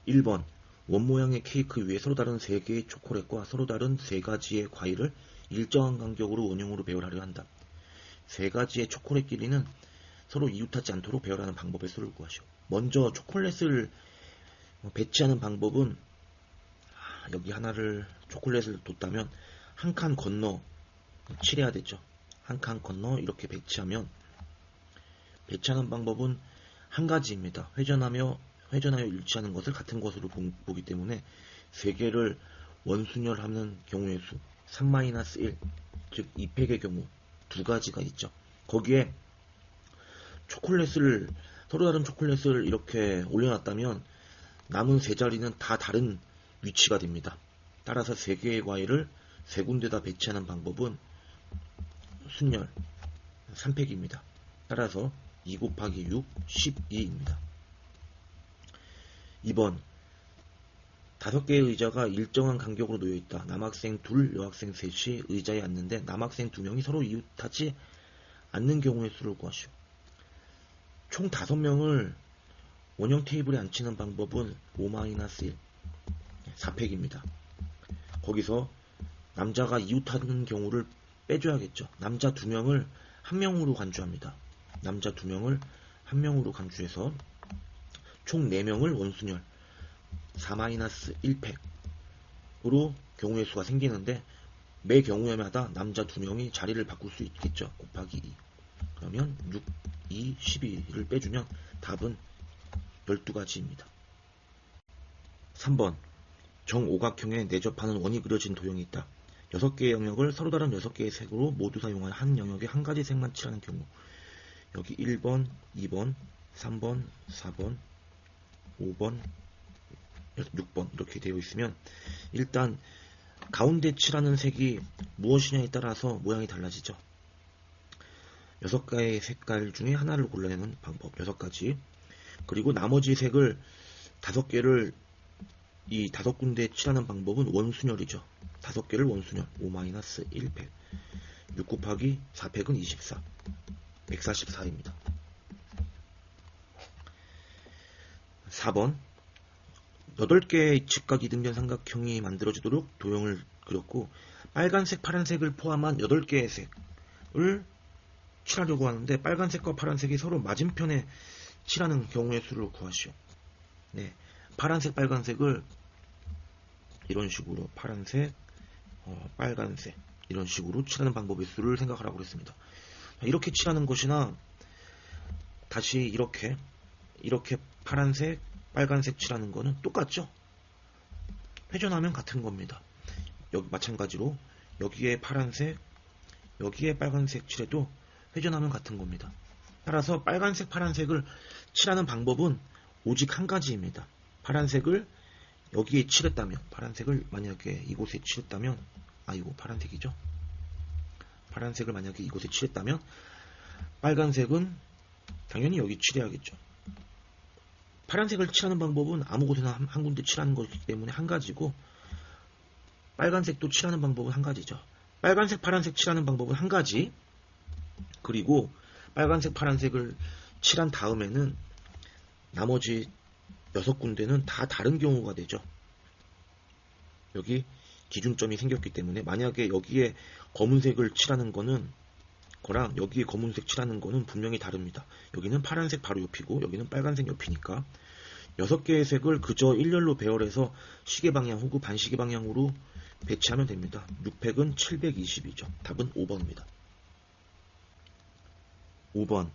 1번 원 모양의 케이크 위에 서로 다른 3개의 초콜릿과 서로 다른 3가지의 과일을 일정한 간격으로 원형으로 배열하려 한다. 3가지의 초콜릿 길이는 서로 이웃하지 않도록 배열하는 방법의 수를 구하시오. 먼저 초콜릿을 배치하는 방법은 여기 하나를 초콜릿을 뒀다면 한 칸 건너 칠해야 되죠. 한 칸 건너 이렇게 배치하면 배치하는 방법은 한 가지입니다. 회전하여 일치하는 것을 같은 것으로 보기 때문에 3개를 원순열하는 경우의 수 3-1, 즉 2팩의 경우 2가지가 있죠. 거기에 서로 다른 초콜릿을 이렇게 올려놨다면 남은 3자리는 다 다른 위치가 됩니다. 따라서 3개의 과일을 3군데다 배치하는 방법은 순열 3팩입니다. 따라서 2 곱하기 6, 12입니다. 2번 5개의 의자가 일정한 간격으로 놓여있다. 남학생 2, 여학생 3이 의자에 앉는데 남학생 2명이 서로 이웃하지 않는 경우의 수를 구하시오. 총 5명을 원형 테이블에 앉히는 방법은 5-1, 4팩입니다. 거기서 남자가 이웃하는 경우를 빼줘야겠죠. 남자 2명을 1명으로 간주합니다. 남자 2명을 1명으로 간주해서 총 4명을 원순열 4-1팩으로 경우의 수가 생기는데 매 경우에마다 남자 2명이 자리를 바꿀 수 있겠죠. 곱하기 2. 그러면 6, 2, 12를 빼주면 답은 12가지입니다. 3번 정오각형에 내접하는 원이 그려진 도형이 있다. 6개의 영역을 서로 다른 6개의 색으로 모두 사용하여 한 영역에 한 가지 색만 칠하는 경우 여기 1번, 2번, 3번, 4번, 5번, 6번 이렇게 되어 있으면 일단 가운데 칠하는 색이 무엇이냐에 따라서 모양이 달라지죠. 6가지의 색깔 중에 하나를 골라내는 방법 6가지. 그리고 나머지 색을 5개를 이 5군데 칠하는 방법은 원순열이죠. 5개를 원순열 5-1팩 6 곱하기 4팩은 24 144입니다. 4번 8개의 직각 이등변 삼각형이 만들어지도록 도형을 그렸고 빨간색, 파란색을 포함한 8개의 색을 칠하려고 하는데 빨간색과 파란색이 서로 맞은편에 칠하는 경우의 수를 구하시오. 네, 파란색, 빨간색을 이런 식으로 파란색, 빨간색 이런 식으로 칠하는 방법의 수를 생각하라고 했습니다. 이렇게 칠하는 것이나 다시 이렇게 파란색, 빨간색 칠하는 거는 똑같죠. 회전하면 같은 겁니다. 여기 마찬가지로 여기에 파란색, 여기에 빨간색 칠해도 회전하면 같은 겁니다. 따라서 빨간색, 파란색을 칠하는 방법은 오직 한 가지입니다. 파란색을 여기에 칠했다면, 파란색을 만약에 이곳에 칠했다면, 이거 파란색이죠. 파란색을 만약에 이곳에 칠했다면 빨간색은 당연히 여기 칠해야겠죠. 파란색을 칠하는 방법은 아무 곳에나 한 군데 칠하는 것이기 때문에 한 가지고 빨간색도 칠하는 방법은 한 가지죠. 빨간색, 파란색 칠하는 방법은 한 가지. 그리고 빨간색, 파란색을 칠한 다음에는 나머지 6군데는 다 다른 경우가 되죠. 여기 기준점이 생겼기 때문에 만약에 여기에 검은색을 칠하는 거랑 여기에 검은색 칠하는 거는 분명히 다릅니다. 여기는 파란색 바로 옆이고 여기는 빨간색 옆이니까 6개의 색을 그저 일렬로 배열해서 시계 방향 혹은 반시계 방향으로 배치하면 됩니다. 6팩은 720이죠. 답은 5번입니다. 5번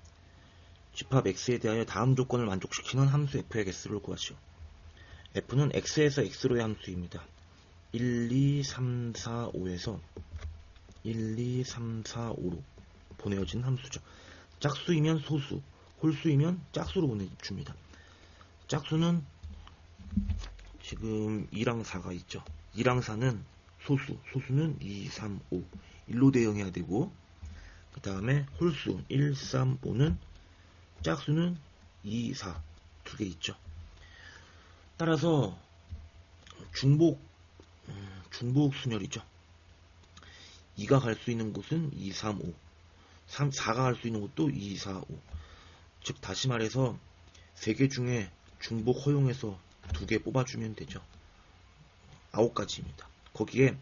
집합 x에 대하여 다음 조건을 만족시키는 함수 f의 x를 구하시오. f는 x에서 x로의 함수입니다. 1, 2, 3, 4, 5에서 1, 2, 3, 4, 5로 보내어진 함수죠. 짝수이면 소수, 홀수이면 짝수로 보내줍니다. 짝수는 지금 2랑 4가 있죠. 2랑 4는 소수, 소수는 2, 3, 5 1로 대응해야 되고 그 다음에 홀수 1, 3, 5는 짝수는 2, 4 두 개 있죠. 따라서 중복 순열이죠. 2가 갈 수 있는 곳은 2, 3, 5 4가 갈 수 있는 곳도 2, 4, 5 즉 다시 말해서 3개 중에 중복 허용해서 2개 뽑아주면 되죠. 9가지입니다. 거기에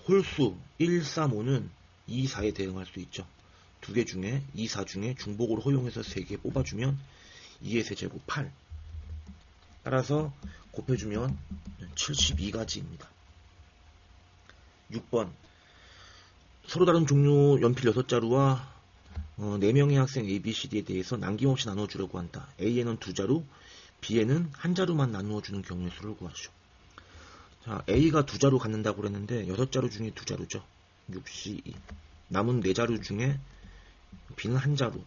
홀수 1, 3, 5는 2, 4에 대응할 수 있죠. 2개 중에 2, 4 중에 중복으로 허용해서 3개 뽑아주면 2의 세제곱 8. 따라서 곱해주면 72가지입니다. 6번 서로 다른 종류 연필 6자루와 4명의 학생 A, B, C, D에 대해서 남김없이 나눠주려고 한다. A에는 2자루, B에는 1자루만 나누어주는 경우의 수를 구하시오. 자, A가 2자루 갖는다고 그랬는데 6자루 중에 2자루죠. 6C2. 남은 4자루 중에 B는 1자루.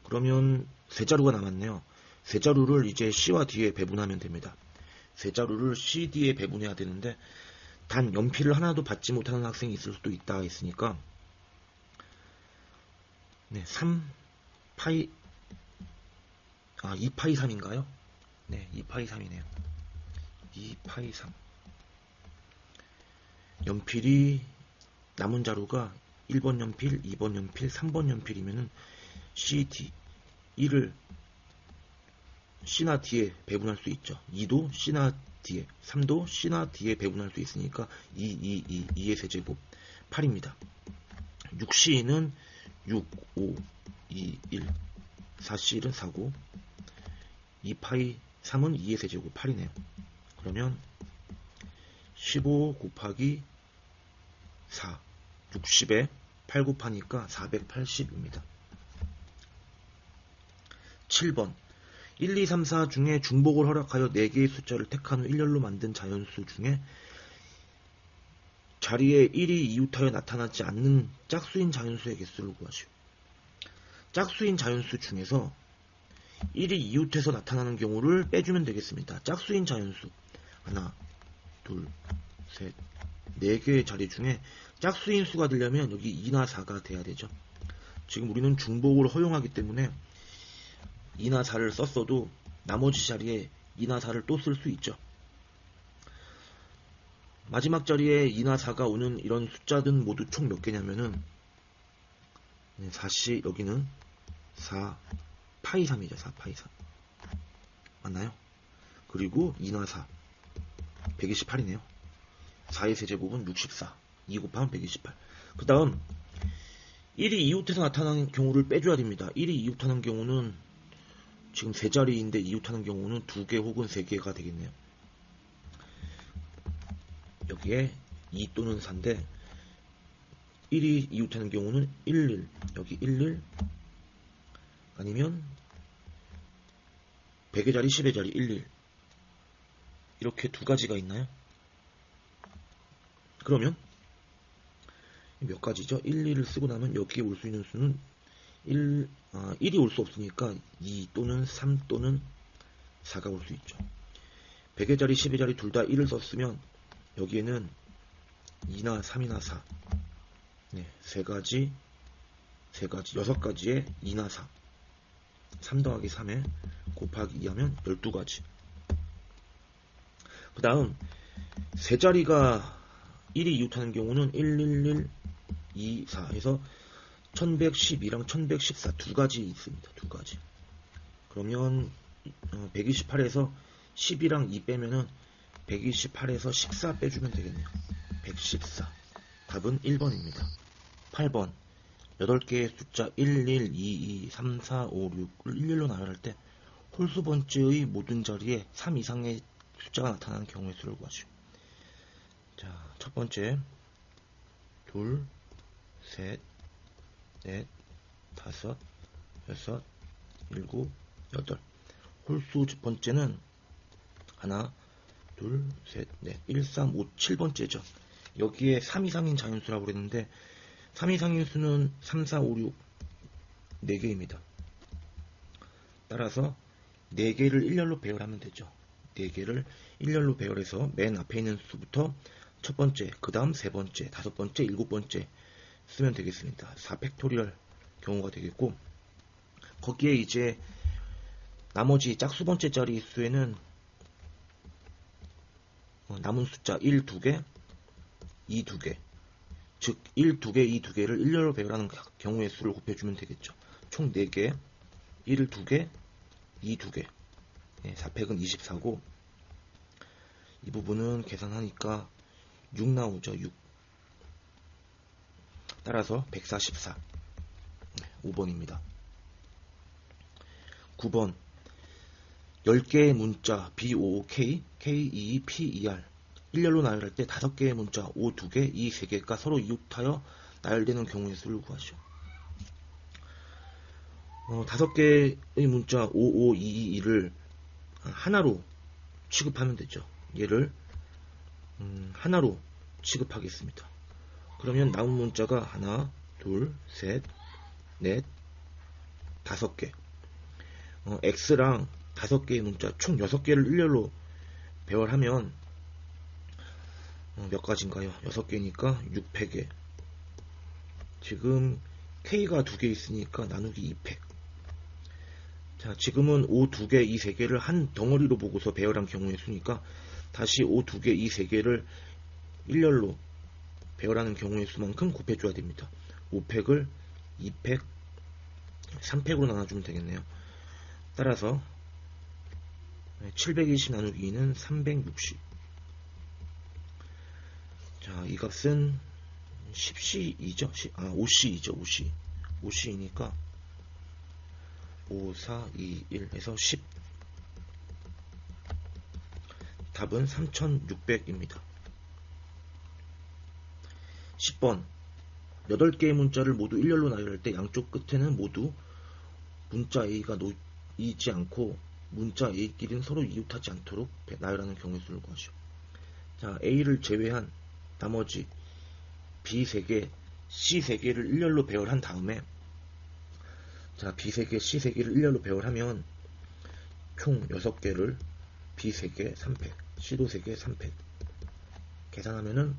그러면 3자루가 남았네요. 3자루를 이제 C와 D에 배분하면 됩니다. 3자루를 C, D에 배분해야 되는데 단 연필을 하나도 받지 못하는 학생이 있을 수도 있다 했으니까 3파이 2파이 3인가요? 네, 2파이 3이네요. 2파이 3. 연필이 남은 자루가 1번 연필, 2번 연필, 3번 연필이면은 C, D 1을 C나 D에 배분할 수 있죠. 2도 C나 D에, 3도 C나 D에 배분할 수 있으니까 2의 세제곱 8입니다. 6C는 6, 5, 2, 1, 4C는 4고 2파이 3은 2의 세제곱 8이네요. 그러면 15 곱하기 4, 60에 8 곱하니까 480입니다. 7번 1, 2, 3, 4 중에 중복을 허락하여 4개의 숫자를 택한 후 일렬로 만든 자연수 중에 자리에 1이 이웃하여 나타나지 않는 짝수인 자연수의 개수를 구하시오. 짝수인 자연수 중에서 1이 이웃해서 나타나는 경우를 빼주면 되겠습니다. 짝수인 자연수 하나, 둘, 셋, 4개의 자리 중에 짝수인 수가 되려면 여기 2나 4가 돼야 되죠. 지금 우리는 중복을 허용하기 때문에 2나 4를 썼어도 나머지 자리에 2나 4를 또 쓸 수 있죠. 마지막 자리에 2나 4가 오는 이런 숫자든 모두 총 몇 개냐면은 4시 여기는 4 파이 3이죠. 4 파이 3 맞나요? 그리고 2나 4 128이네요. 4의 세제곱은 64. 2 곱하면 128. 그 다음 1이 이웃해서 나타나는 경우를 빼줘야 됩니다. 1이 이웃하는 경우는 지금 3자리인데 이웃하는 경우는 2개 혹은 3개가 되겠네요. 여기에 2 또는 4인데 1이 이웃하는 경우는 11 여기 11 아니면 100의 자리 10의 자리 11 이렇게 2가지가 있나요? 그러면 몇 가지죠? 1, 2를 쓰고 나면 여기에 올 수 있는 수는 1이 올 수 없으니까 2 또는 3 또는 4가 올 수 있죠. 100의 자리 10의 자리 둘 다 1을 썼으면 여기에는 2나 3이나 4 3가지 6가지에 2나 4 3 더하기 3에 곱하기 2 하면 12가지. 그 다음 3자리가 1이 이웃하는 경우는 111, 2, 4 해서 1112랑 1114 2가지 있습니다. 2가지. 그러면 128에서 10이랑 2 빼면은 128에서 14 빼주면 되겠네요. 114. 답은 1번입니다. 8번 8개의 숫자 1, 1, 2, 2, 3, 4, 5, 6을 일렬로 나열할 때 홀수 번째의 모든 자리에 3 이상의 숫자가 나타나는 경우의 수를 구하시오. 자, 첫 번째 둘, 셋, 넷, 다섯, 여섯, 일곱, 여덟. 홀수 번째는 하나, 둘, 셋, 넷, 1, 3, 5, 7번째죠. 여기에 3 이상인 자연수라고 그랬는데 3 이상인 수는 3, 4, 5, 6 4개입니다. 따라서 4개를 일렬로 배열하면 되죠. 4개를 일렬로 배열해서 맨 앞에 있는 수부터 첫 번째, 그 다음 세 번째, 다섯 번째, 일곱 번째 쓰면 되겠습니다. 4팩토리얼 경우가 되겠고 거기에 이제 나머지 짝수 번째 자리 수에는 남은 숫자 1, 2개, 2, 2개 즉 1, 2개, 2, 2개를 일렬로 배열하는 경우의 수를 곱해주면 되겠죠. 총 4개, 1, 2개, 2, 2개 4 4팩은 24고 이 부분은 계산하니까 6 나오죠. 6. 따라서 144. 5번입니다. 9번 10개의 문자 BOOK, KEPER 일렬로 나열할 때 5개의 문자 O 2개, E 3개가 서로 이웃하여 나열되는 경우의 수를 구하시오. 5개의 문자 OOEE를 하나로 취급하면 되죠. 얘를 하나로 취급하겠습니다. 그러면 남은 문자가 하나, 둘, 셋, 넷, 5개. X랑 5개의 문자 총 6개를 일렬로 배열하면 몇 가지인가요? 6개니까 6팩에 지금 K가 2개 있으니까 나누기 2팩. 자, 지금은 O 2개, E 3개를 한 덩어리로 보고서 배열한 경우의 수니까 다시 O 2개, E 3개를 일렬로 배열하는 경우의 수만큼 곱해줘야 됩니다. 5팩을 2팩, 3팩으로 나눠주면 되겠네요. 따라서 720 나누기 2는 360. 자, 이 값은 10C이죠? 5C이죠. 5C. 5C이니까 5, 4, 2, 1 해서 10. 답은 3600입니다. 10번 8개의 문자를 모두 일렬로 나열할 때 양쪽 끝에는 모두 문자 A가 놓이지 않고 문자 A끼리는 서로 이웃하지 않도록 나열하는 경우의 수를 구하시오. 자, A를 제외한 나머지 B 3개, C 3개를 일렬로 배열한 다음에 자, B 3개, C 3개를 일렬로 배열하면 총 6개를 B 3개 3팩, C도 3개 3팩 계산하면은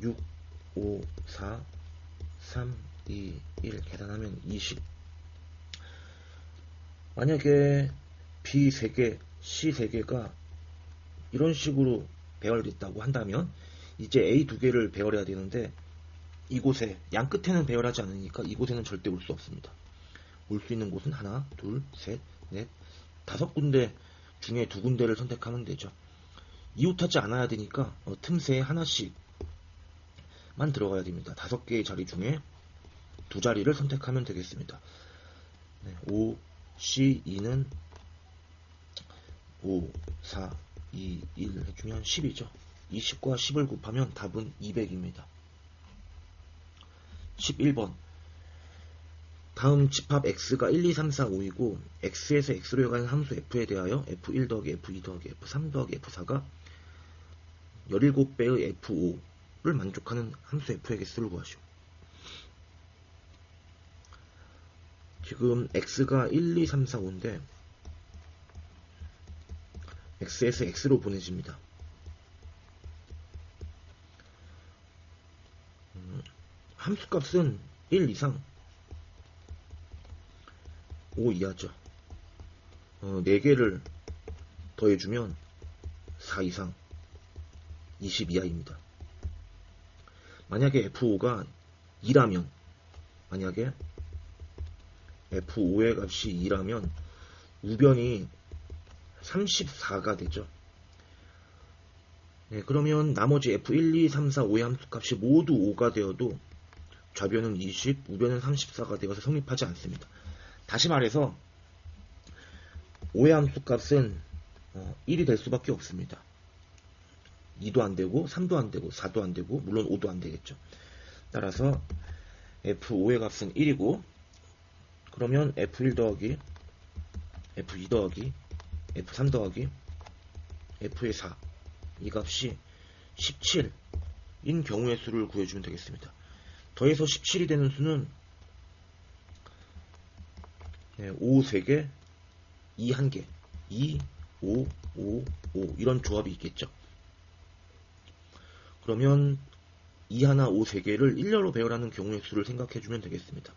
6, 5, 4, 3, 2, 1 계산하면 20. 만약에 B 3개, C 3개가 이런 식으로 배열됐다고 한다면 이제 A 2개를 배열해야 되는데 이곳에 양 끝에는 배열하지 않으니까 이곳에는 절대 올 수 없습니다. 올 수 있는 곳은 하나, 둘, 셋, 넷, 5군데 중에 2군데를 선택하면 되죠. 이웃하지 않아야 되니까 틈새에 하나씩만 들어가야 됩니다. 5개의 자리 중에 2자리를 선택하면 되겠습니다. 5, C, 2는 5, 4, 2, 1 해주면 10이죠. 20과 10을 곱하면 답은 200입니다. 11번 다음 집합 x가 1, 2, 3, 4, 5이고 x에서 x로 가는 함수 f에 대하여 f1 더하기 f2 더하기 f3 더하기 f4가 17배의 f5를 만족하는 함수 f의 개수를 구하시오. 지금 x가 1, 2, 3, 4, 5인데 x에서 x로 보내집니다. 함수값은 1 이상 5 이하죠. 4개를 더해주면 4 이상 20 이하입니다. 만약에 F5가 2라면 만약에 F5의 값이 2라면 우변이 34가 되죠. 네, 그러면 나머지 F1, 2, 3, 4, 5의 함수값이 모두 5가 되어도 좌변은 20, 우변은 34가 되어서 성립하지 않습니다. 다시 말해서 5의 함수값은 1이 될 수밖에 없습니다. 2도 안되고 3도 안되고 4도 안되고 물론 5도 안되겠죠. 따라서 F5의 값은 1이고 그러면 F1 더하기 F2 더하기 F3 더하기 F의 4 이 값이 17인 경우의 수를 구해주면 되겠습니다. 더해서 17이 되는 수는 5 3개, 2 1개, 2, 5, 5, 5 이런 조합이 있겠죠. 그러면 2 하나 5 3개를 일렬로 배열하는 경우의 수를 생각해주면 되겠습니다.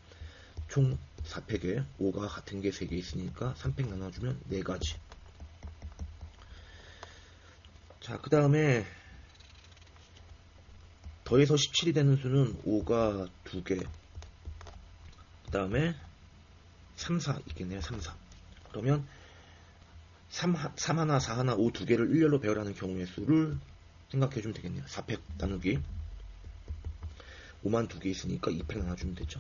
총 4팩에 5가 같은 게 3개 있으니까 3팩 나눠주면 4가지. 자, 그 다음에 더해서 17이 되는 수는 5가 2개, 그 다음에 3, 4 있겠네요. 3, 4. 그러면 3 하나, 4 하나, 5 두 개를 일렬로 배열하는 경우의 수를 생각해 주면 되겠네요. 4팩 나누기 5만 두 개 있으니까 2팩 나눠주면 되죠.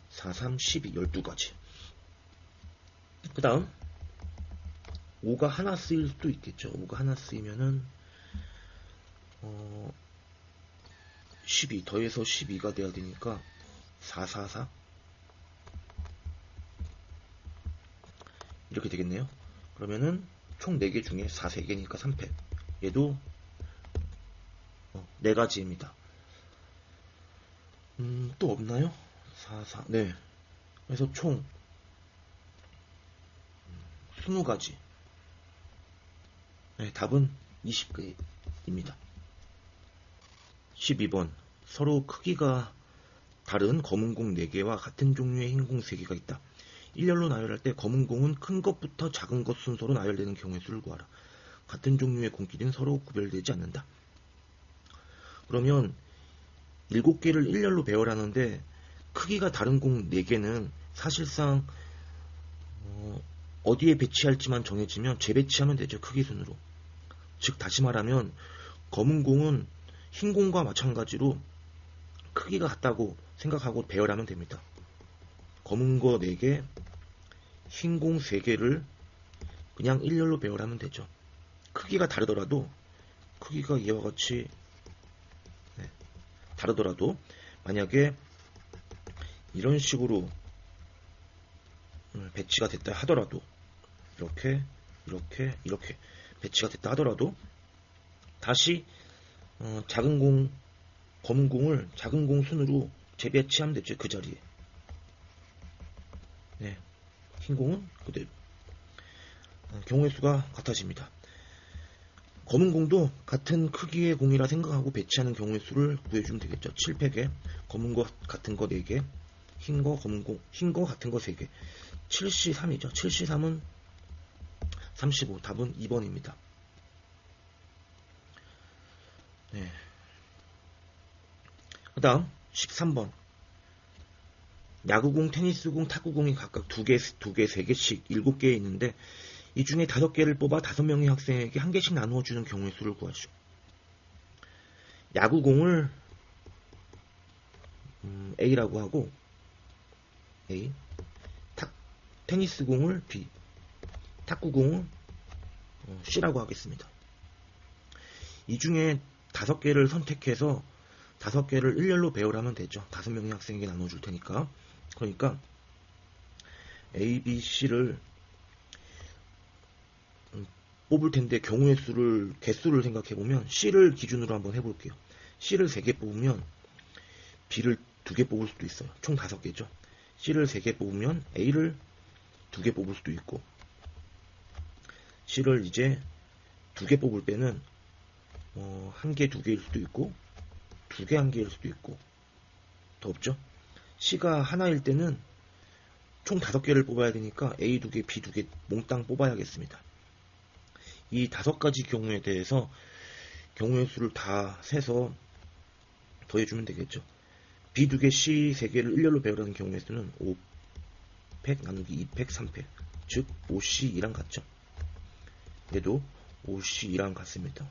4, 3, 12, 12가지. 그 다음 5가 하나 쓰일 수도 있겠죠. 5가 하나 쓰이면은 12 더해서 12가 돼야 되니까 4, 4, 4 이렇게 되겠네요. 그러면은 총 4개 중에 4, 3개니까 3팩. 얘도 4가지입니다. 또 없나요? 4, 4, 네. 그래서 총 20가지. 네, 답은 20개입니다. 12번. 서로 크기가 다른 검은 공 4개와 같은 종류의 흰 공 3개가 있다. 일렬로 나열할 때 검은 공은 큰 것부터 작은 것 순서로 나열되는 경우의 수를 구하라. 같은 종류의 공끼리는 서로 구별되지 않는다. 그러면 7개를 일렬로 배열하는데 크기가 다른 공 4개는 사실상 어디에 배치할지만 정해지면 재배치하면 되죠. 크기 순으로. 즉 다시 말하면 검은 공은 흰 공과 마찬가지로 크기가 같다고 생각하고 배열하면 됩니다. 검은 거 4개, 흰 공 3개를 그냥 일렬로 배열하면 되죠. 크기가 다르더라도 크기가 이와 같이 다르더라도 만약에 이런 식으로 배치가 됐다 하더라도 이렇게 배치가 됐다 하더라도 다시 작은 공 검은 공을 작은 공 순으로 재배치하면 되죠. 그 자리에. 네. 흰 공은 그대로. 경우의 수가 같아집니다. 검은 공도 같은 크기의 공이라 생각하고 배치하는 경우의 수를 구해주면 되겠죠. 7팩에 검은 거 같은 거 4개, 흰 거 검은 공, 흰 거 같은 거 3개. 7C3이죠. 7C3은 35. 답은 2번입니다. 네. 그 다음 13번. 야구공, 테니스공, 탁구공이 각각 2개, 3개씩 7개 있는데 이 중에 5개를 뽑아 5명의 학생에게 1개씩 나누어주는 경우의 수를 구하죠. 야구공을 A라고 하고 A, 테니스공을 B, 탁구공을 C라고 하겠습니다. 이 중에 5개를 선택해서 5개를 일렬로 배열하면 되죠. 5명의 학생에게 나눠줄 테니까. 그러니까 A, B, C를 뽑을 텐데 경우의 수를 개수를 생각해보면 C를 기준으로 한번 해볼게요. C를 3개 뽑으면 B를 2개 뽑을 수도 있어요. 총 5개죠. C를 3개 뽑으면 A를 2개 뽑을 수도 있고 C를 이제 2개 뽑을 때는 1개, 2개일 수도 있고 2개, 1개일 수도 있고 더 없죠. C가 하나일 때는 총 5개를 뽑아야 되니까 A 2개, B 2개 몽땅 뽑아야겠습니다. 이 5가지 경우에 대해서 경우의 수를 다 세서 더해주면 되겠죠. B 2개, C 3개를 일렬로 배열하는 경우의 수는 5팩 나누기 2팩, 3팩. 즉 5C2랑 같죠. 얘도 5C2랑 같습니다.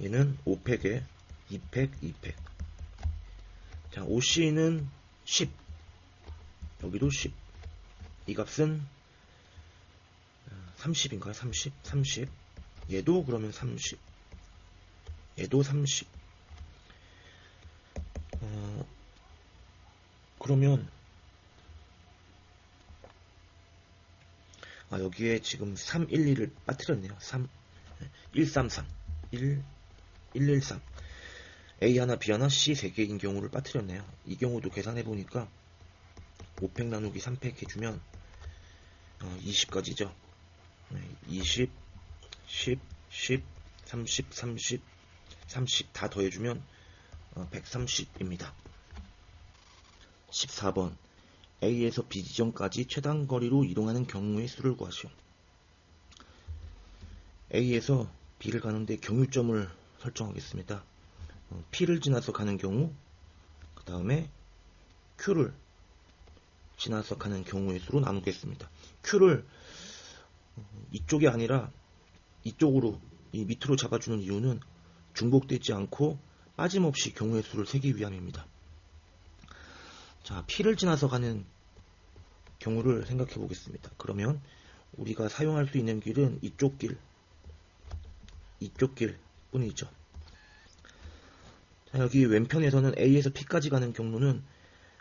얘는 5팩에 2팩, 2팩. 자, OC는 10. 여기도 10. 이 값은 30인가요? 30? 30. 얘도 그러면 30. 얘도 30. 그러면 여기에 지금 312를 빠뜨렸네요. 133. 113. A 하나, B 하나, C 3개인 경우를 빠뜨렸네요. 이 경우도 계산해보니까 5팩 나누기 3팩 해주면 20까지죠. 20, 10, 10, 30, 30, 30 다 더해주면 130입니다. 14번. A에서 B 지점까지 최단 거리로 이동하는 경우의 수를 구하시오. A에서 B를 가는데 경유점을 설정하겠습니다. P를 지나서 가는 경우, 그 다음에 Q를 지나서 가는 경우의 수로 나누겠습니다. Q를 이쪽이 아니라 이쪽으로 이 밑으로 잡아주는 이유는 중복되지 않고 빠짐없이 경우의 수를 세기 위함입니다. 자, P를 지나서 가는 경우를 생각해 보겠습니다. 그러면 우리가 사용할 수 있는 길은 이쪽 길 뿐이죠. 자, 여기 왼편에서는 A에서 P까지 가는 경로는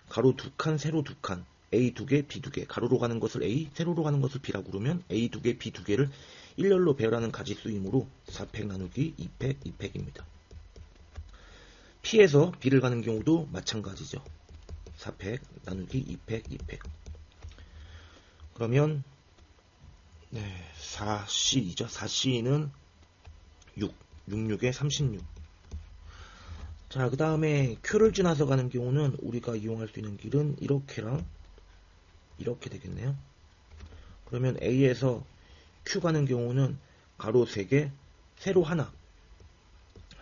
가로 2칸, 세로 2칸, A 2개, B 2개, 가로로 가는 것을 A, 세로로 가는 것을 B라고 그러면 A 2개, B 2개를 일렬로 배열하는 가지수이므로 4팩 나누기 2팩, 2팩입니다. P에서 B를 가는 경우도 마찬가지죠. 4팩 나누기 2팩, 2팩. 그러면 4C이죠. 4C는 6, 66에 36. 자, 그 다음에 Q를 지나서 가는 경우는 우리가 이용할 수 있는 길은 이렇게랑 이렇게 되겠네요. 그러면 A에서 Q 가는 경우는 가로 3개, 세로 하나,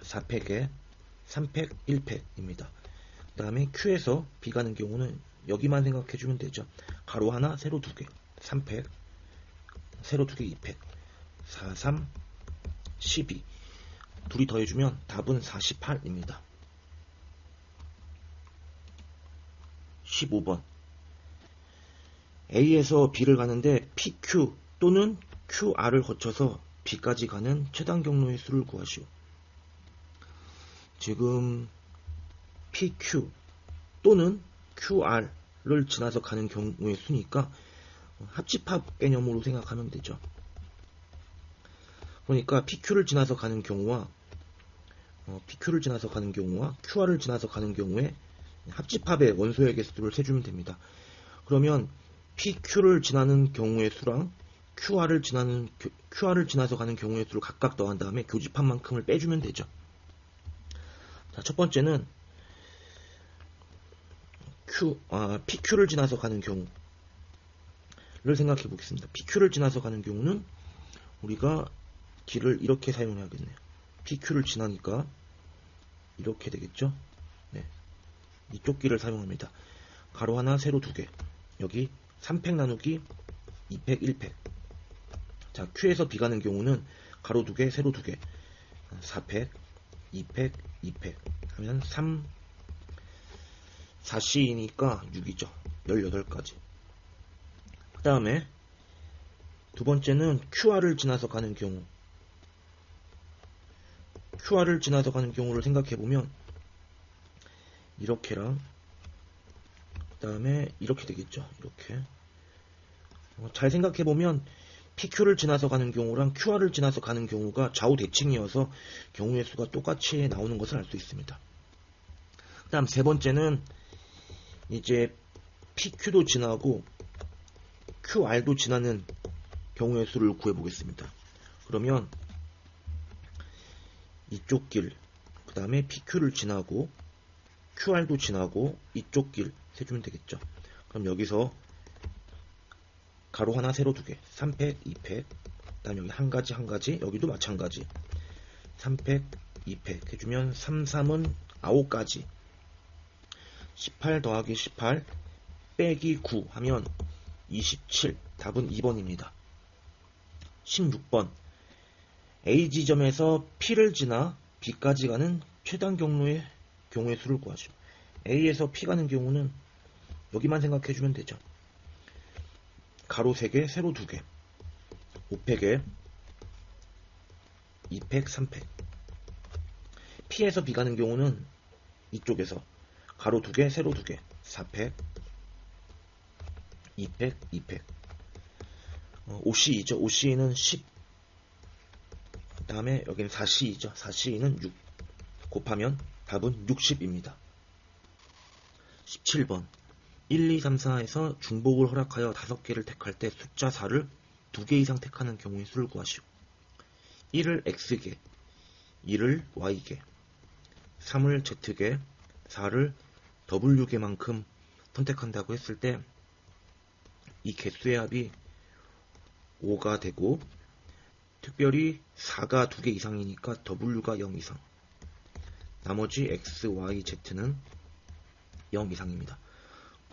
4팩에 3팩, 1팩입니다. 그 다음에 Q에서 B 가는 경우는 여기만 생각해주면 되죠. 가로 하나, 세로 2개, 3팩, 세로 2개, 2팩, 4, 3, 12. 둘이 더해주면 답은 48입니다. 15번. A에서 B를 가는데 PQ 또는 QR을 거쳐서 B까지 가는 최단 경로의 수를 구하시오. 지금 PQ 또는 QR를 지나서 가는 경우의 수니까 합집합 개념으로 생각하면 되죠. 그러니까 PQ를 지나서 가는 경우와 QR을 지나서 가는 경우에 합집합의 원소의 개수를 세주면 됩니다. 그러면 PQ를 지나는 경우의 수랑 QR을 지나서 가는 경우의 수를 각각 더한 다음에 교집합 만큼을 빼주면 되죠. 자, 첫 번째는 PQ를 지나서 가는 경우를 생각해 보겠습니다. PQ를 지나서 가는 경우는 우리가 길을 이렇게 사용해야겠네요. PQ를 지나니까 이렇게 되겠죠. 이쪽 길을 사용합니다. 가로 하나, 세로 2개. 여기 3팩 나누기 2팩, 1팩. 자, Q에서 B 가는 경우는 가로 2개, 세로 2개. 4팩, 2팩, 2팩. 하면 4C이니까 6이죠. 18가지. 그 다음에 두 번째는 QR을 지나서 가는 경우. QR을 지나서 가는 경우를 생각해보면 이렇게랑 그 다음에 이렇게 되겠죠. 이렇게 잘 생각해보면 PQ를 지나서 가는 경우랑 QR을 지나서 가는 경우가 좌우 대칭이어서 경우의 수가 똑같이 나오는 것을 알 수 있습니다. 그 다음 세 번째는 이제 PQ도 지나고 QR도 지나는 경우의 수를 구해보겠습니다. 그러면 이쪽 길, 그 다음에 PQ를 지나고 QR도 지나고 이쪽 길 세주면 되겠죠. 그럼 여기서 가로 하나, 세로 2개, 3팩, 2팩, 그 다음에 여기 한 가지, 여기도 마찬가지 3팩, 2팩 해주면 3, 3은 9가지 18 더하기 18 빼기 9 하면 27. 답은 2번입니다. 16번. A 지점에서 P를 지나 B까지 가는 최단 경로의 수를 구하시오. A에서 P 가는 경우는 여기만 생각해주면 되죠. 가로 3개, 세로 2개, 5팩에 2팩, 3팩. P에서 B 가는 경우는 이쪽에서 가로 2개, 세로 2개, 4팩, 2팩, 2팩. OC이죠. OC는 10. 그 다음에 여기는 4C이죠. 4C는 6. 곱하면 답은 60입니다. 17번. 1, 2, 3, 4에서 중복을 허락하여 5개를 택할 때 숫자 4를 2개 이상 택하는 경우의 수를 구하시오. 1을 X개, 2를 Y개, 3을 Z개, 4를 W개만큼 선택한다고 했을 때 이 개수의 합이 5가 되고 특별히 4가 2개 이상이니까 W가 0 이상, 나머지 X, Y, Z는 0 이상입니다.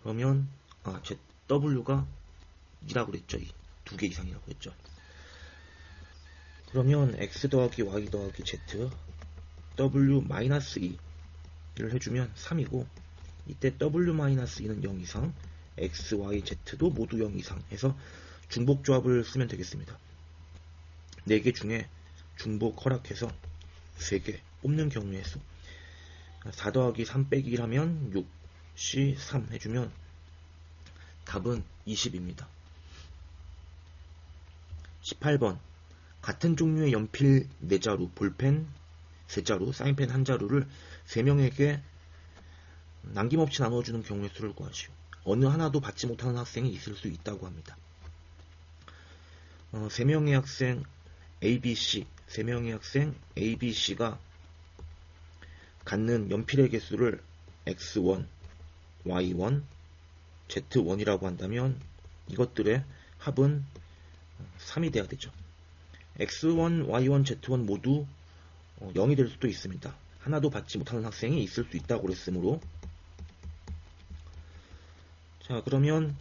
그러면 W가 2라고 그랬죠. 2개 이상이라고 했죠. 그러면 x 더하기 y 더하기 z w 마이너스 2를 해주면 3이고, 이때 w 마이너스 2는 0 이상, x, y, z도 모두 0 이상 해서 중복조합을 쓰면 되겠습니다. 4개 중에 중복 허락해서 3개 뽑는 경우의 수. 4 더하기 3 빼기 1 하면 6, C, 3 해주면 답은 20입니다. 18번. 같은 종류의 연필 4자루, 볼펜 3자루, 사인펜 1자루를 3명에게 남김없이 나눠주는 경우의 수를 구하시오. 어느 하나도 받지 못하는 학생이 있을 수 있다고 합니다. 3명의 학생 ABC, 3명의 학생 ABC가 갖는 연필의 개수를 X1, Y1, Z1이라고 한다면 이것들의 합은 3이 돼야 되죠. X1, Y1, Z1 모두 0이 될 수도 있습니다. 하나도 받지 못하는 학생이 있을 수 있다고 그랬으므로, 자 그러면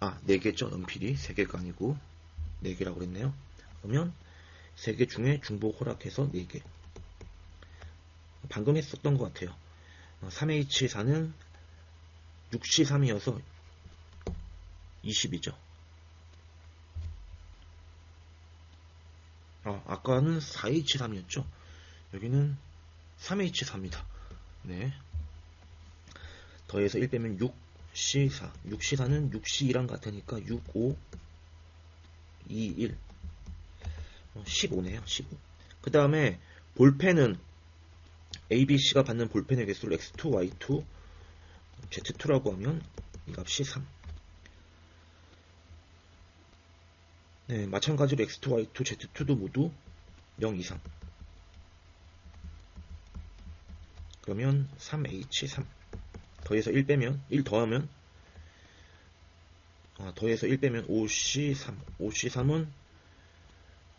4개죠. 연필이 3개가 아니고 4개라고 그랬네요. 그러면 3개 중에 중복 허락해서 4개. 방금 했었던 것 같아요. 3H4는 6C3이어서 20이죠. 아까는 4H3이었죠. 여기는 3H4입니다. 네. 더해서 1 빼면 6C4. 6C4는 6C2랑 같으니까 6, 5, 2, 1. 15네요. 15. 그 다음에 볼펜은 ABC가 받는 볼펜의 개수를 X2, Y2, Z2라고 하면 이 값이 3. 네, 마찬가지로 X2, Y2, Z2도 모두 0 이상. 그러면 3H3. 더해서 1 빼면, 1 더하면, 더해서 1 빼면 5C3. 5C3은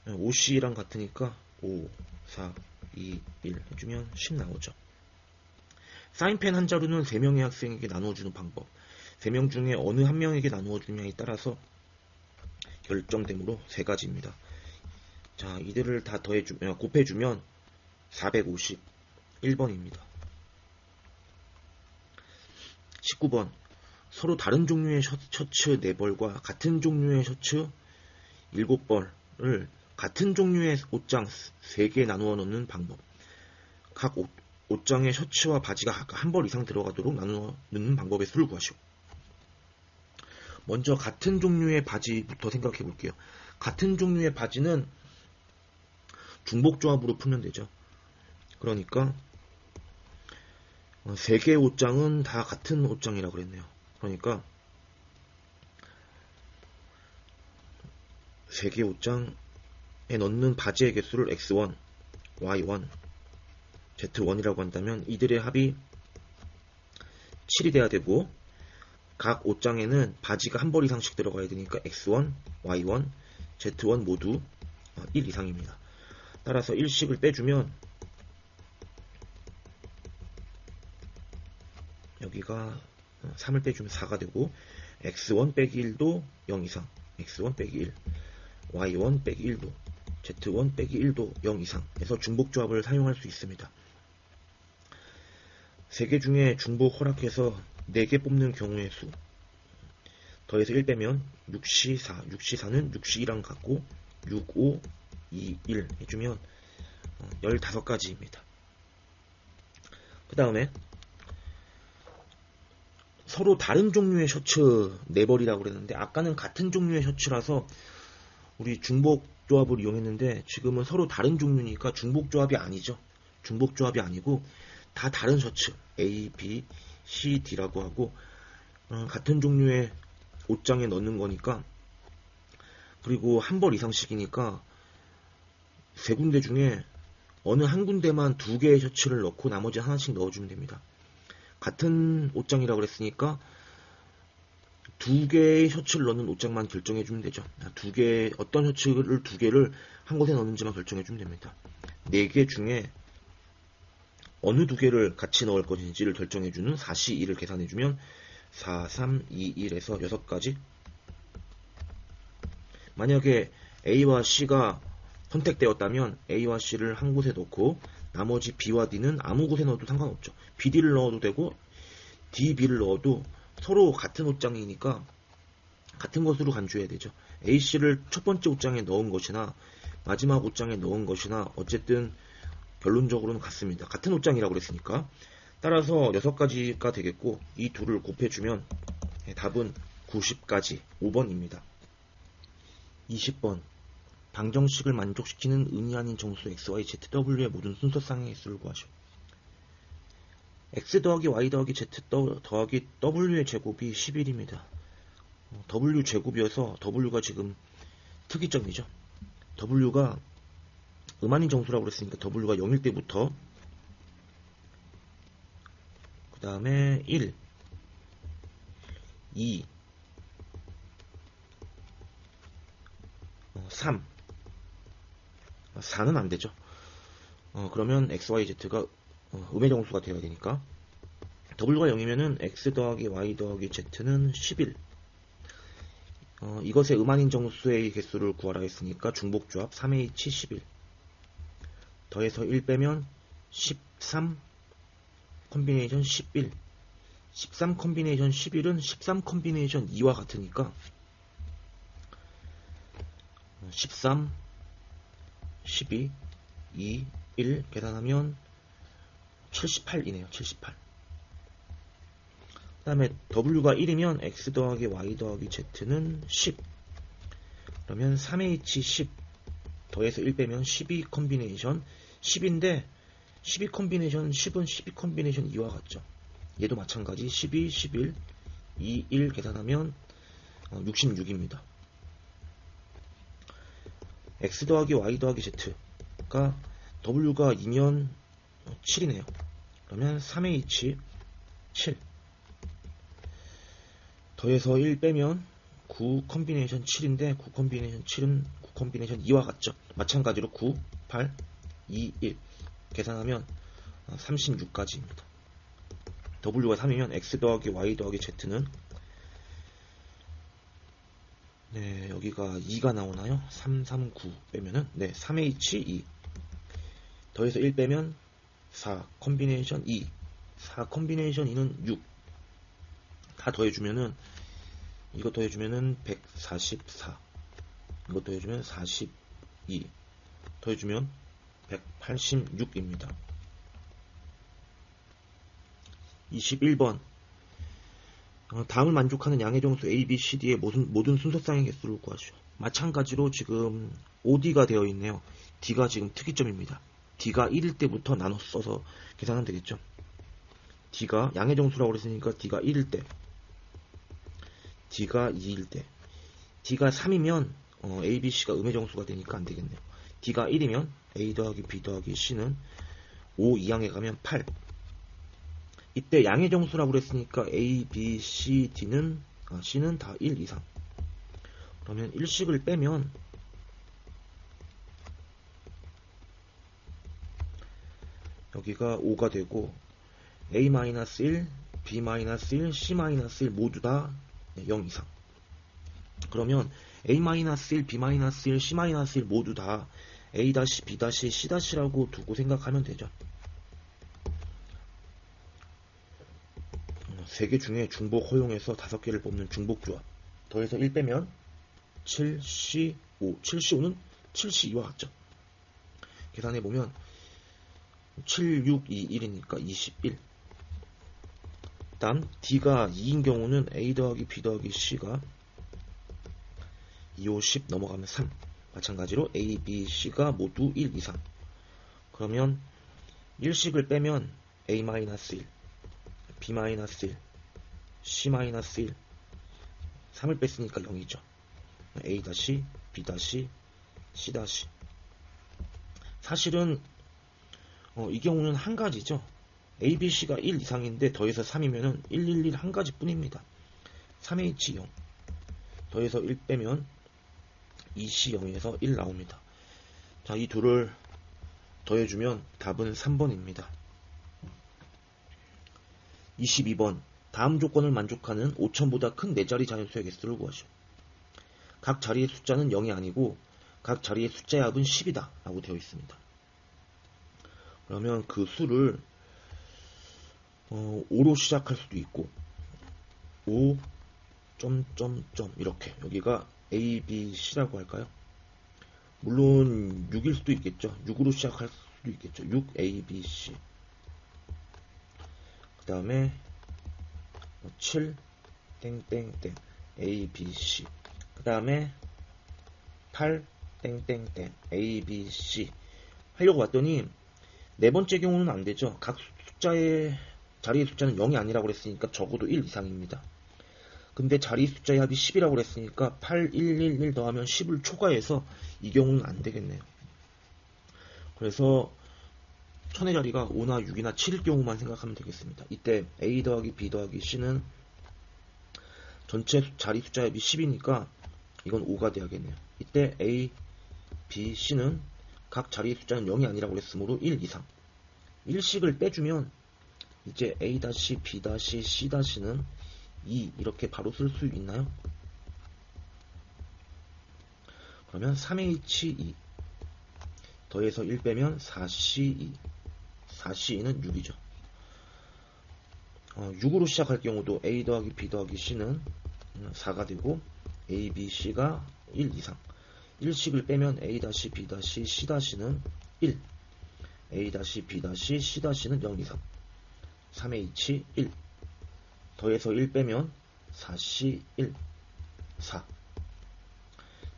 5C랑 같으니까 5, 4, 2, 1 해주면 10 나오죠. 사인펜 1자루는 3명의 학생에게 나누어주는 방법. 3명 중에 어느 한 명에게 나누어주냐에 따라서 결정되므로 3가지입니다. 자, 이들을 다 곱해주면 451번입니다. 19번. 서로 다른 종류의 셔츠 4벌과 같은 종류의 셔츠 7벌을 같은 종류의 옷장 3개 나누어 놓는 방법. 각 옷장에 셔츠와 바지가 각각 1벌 이상 들어가도록 나누어 넣는 방법의 수를 구하시오. 먼저 같은 종류의 바지부터 생각해 볼게요. 같은 종류의 바지는 중복조합으로 풀면 되죠. 그러니까 3개의 옷장은 다 같은 옷장이라고 그랬네요. 그러니까 3개의 옷장에 넣는 바지의 개수를 X1, Y1, Z1이라고 한다면 이들의 합이 7이 돼야 되고, 각 옷장에는 바지가 1벌 이상씩 들어가야 되니까 X1, Y1, Z1 모두 1 이상입니다. 따라서 1씩을 빼주면 여기가 3을 빼주면 4가 되고, X1 빼기 1도 0 이상, X1 빼기 1, Y1 빼기 1도, Z1 빼기 1도 0 이상 해서 중복조합을 사용할 수 있습니다. 3개 중에 중복 허락해서 4개 뽑는 경우의 수. 더해서 1 빼면 6C4. 6C4는 6C2랑 같고 6, 5, 2, 1 해주면 15가지입니다. 그 다음에 서로 다른 종류의 셔츠 4벌이라고 그랬는데, 아까는 같은 종류의 셔츠라서 우리 중복조합을 이용했는데 지금은 서로 다른 종류니까 중복조합이 아니죠. 중복조합이 아니고 다 다른 셔츠 A, B, C, D라고 하고 같은 종류의 옷장에 넣는 거니까, 그리고 1벌 이상씩이니까 3군데 중에 어느 한 군데만 2개의 셔츠를 넣고 나머지 하나씩 넣어주면 됩니다. 같은 옷장이라고 그랬으니까 2개의 셔츠를 넣는 옷장만 결정해주면 되죠. 어떤 셔츠를 2개를 한 곳에 넣는지만 결정해주면 됩니다. 4개 중에 어느 2개를 같이 넣을 것인지를 결정해주는 4C2를 계산해주면 4, 3, 2, 1에서 6가지. 만약에 A와 C가 선택되었다면 A와 C를 한 곳에 넣고 나머지 B와 D는 아무 곳에 넣어도 상관없죠. BD를 넣어도 되고 D, B를 넣어도 서로 같은 옷장이니까 같은 것으로 간주해야 되죠. A, C를 첫 번째 옷장에 넣은 것이나 마지막 옷장에 넣은 것이나 어쨌든 결론적으로는 같습니다. 같은 옷장이라고 그랬으니까. 따라서 6가지가 되겠고 이 둘을 곱해주면 답은 90까지 5번입니다. 20번 방정식을 만족시키는 의미 아닌 정수 x, y, z, w의 모든 순서쌍의 개수를 구하시오. x 더하기 y 더하기 z 더하기 w의 제곱이 11입니다. w 제곱이어서 w가 지금 특이점이죠. w가 음아닌 정수라고 그랬으니까 w가 0일 때부터 그 다음에 1, 2, 3, 4는 안되죠. 그러면 x, y, z가 음의 정수가 되어야 되니까 w가 0이면은 x 더하기 y 더하기 z는 11. 이것의 음아닌 정수의 개수를 구하라 했으니까 중복조합 3h 11 더해서 1 빼면 13 콤비네이션 11 13 콤비네이션 11은 13 콤비네이션 2와 같으니까 13 12 2 1 계산하면 78이네요. 78. 그 다음에 w가 1이면 x 더하기 y 더하기 z는 10. 그러면 3h 10 더해서 1 빼면 12 콤비네이션 10인데 12 콤비네이션 10은 12 콤비네이션 2와 같죠. 얘도 마찬가지 12, 11, 2, 1 계산하면 66입니다. x 더하기 y 더하기 z가 w가 2면 7이네요. 그러면 3h 7 더해서 1 빼면 9 콤비네이션 7인데 9 콤비네이션 7은 9 콤비네이션 2와 같죠. 마찬가지로 9, 8, 2, 1 계산하면 36까지입니다. w가 3이면 x 더하기 y 더하기 z는 네, 여기가 2가 나오나요? 3, 3, 9 빼면은 네, 3h2 더해서 1 빼면 4 콤비네이션 2 4 콤비네이션 2는 6 다 더해주면은 이거 더해주면은 144 이거 더해주면 42 더해주면 186입니다. 21번 다음을 만족하는 양의 정수 A, B, C, D의 모든 순서쌍의 개수를 구하시오. 마찬가지로 지금 OD가 되어 있네요. D가 지금 특이점입니다. D가 1일 때부터 나눠 써서 계산하면 되겠죠. D가 양의 정수라고 그랬으니까 D가 1일 때, D가 2일 때, D가 3이면 A, B, C가 음의 정수가 되니까 안 되겠네요. D가 1이면 A 더하기 B 더하기 C는 5 이항에 가면 8. 이때 양의 정수라고 그랬으니까 A, B, C, D는 C는 다 1 이상. 그러면 1씩을 빼면 여기가 5가 되고 A-1, B-1, C-1 모두 다 0 이상. 그러면 A-1, B-1, C-1 모두 다 A-, B-, C-라고 두고 생각하면 되죠. 3개 중에 중복 허용해서 5개를 뽑는 중복조합. 더해서 1 빼면 7C5. 7C5는 7C2와 같죠. 계산해보면 7, 6, 2, 1이니까 21. 다음 D가 2인 경우는 A 더하기 B 더하기 C가 2, 5, 10 넘어가면 3. 마찬가지로 A, B, C가 모두 1 이상. 그러면 1씩을 빼면 A-1, B-1, C-1 3을 뺐으니까 0이죠. A-, B-, C-. 사실은 이 경우는 한 가지죠. A, B, C가 1 이상인데 더해서 3이면은 1, 1, 1 한 가지 뿐입니다. 3H 0 더해서 1 빼면 2C 0에서 1 나옵니다. 자, 이 둘을 더해주면 답은 3번입니다. 22번 다음 조건을 만족하는 5000보다 큰 4자리 자연수의 개수를 구하시오. 각 자리의 숫자는 0이 아니고 각 자리의 숫자의 합은 10이다 라고 되어 있습니다. 그러면 그 수를 5로 시작할 수도 있고 5 점점점 이렇게 여기가 A, B, C라고 할까요? 물론 6일 수도 있겠죠. 6으로 시작할 수도 있겠죠. 6 A, B, C. 그 다음에 7 땡땡땡 A, B, C. 그 다음에 8 땡땡땡 A, B, C 하려고 봤더니 네 번째 경우는 안 되죠. 각 숫자의 자리의 숫자는 0이 아니라고 그랬으니까 적어도 1 이상입니다. 근데 자리 숫자의 합이 10이라고 그랬으니까 8, 1, 1, 1 더하면 10을 초과해서 이 경우는 안 되겠네요. 그래서 천의 자리가 5나 6이나 7일 경우만 생각하면 되겠습니다. 이때 A 더하기 B 더하기 C는 전체 자리 숫자의 합이 10이니까 이건 5가 돼야겠네요. 이때 A, B, C는 각 자리의 숫자는 0이 아니라고 그랬으므로 1 이상. 1씩을 빼주면 이제 A-, B-, C-는 2 이렇게 바로 쓸 수 있나요? 그러면 3H2 더해서 1 빼면 4C2 4C2는 6이죠. 6으로 시작할 경우도 A 더하기 B 더하기 C는 4가 되고 A, B, C가 1 이상 1씩을 빼면 A-, B-, C-는 1 A-, B-, C-는 0 이상 3H1 더해서 1 빼면 4C1 4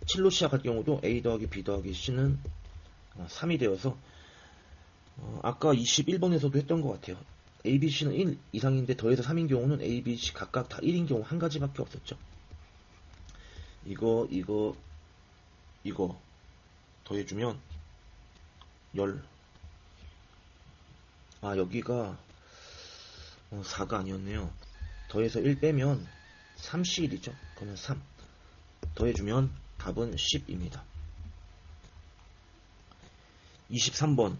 7로 시작할 경우도 A 더하기 B 더하기 C는 3이 되어서 아까 21번에서도 했던 것 같아요. A, B, C는 1 이상인데 더해서 3인 경우는 A, B, C 각각 다 1인 경우 한 가지밖에 없었죠. 이거 더해주면 10 여기가 4가 아니었네요. 더해서 1 빼면 3C1이죠. 그러면 3 더해주면 답은 10입니다. 23번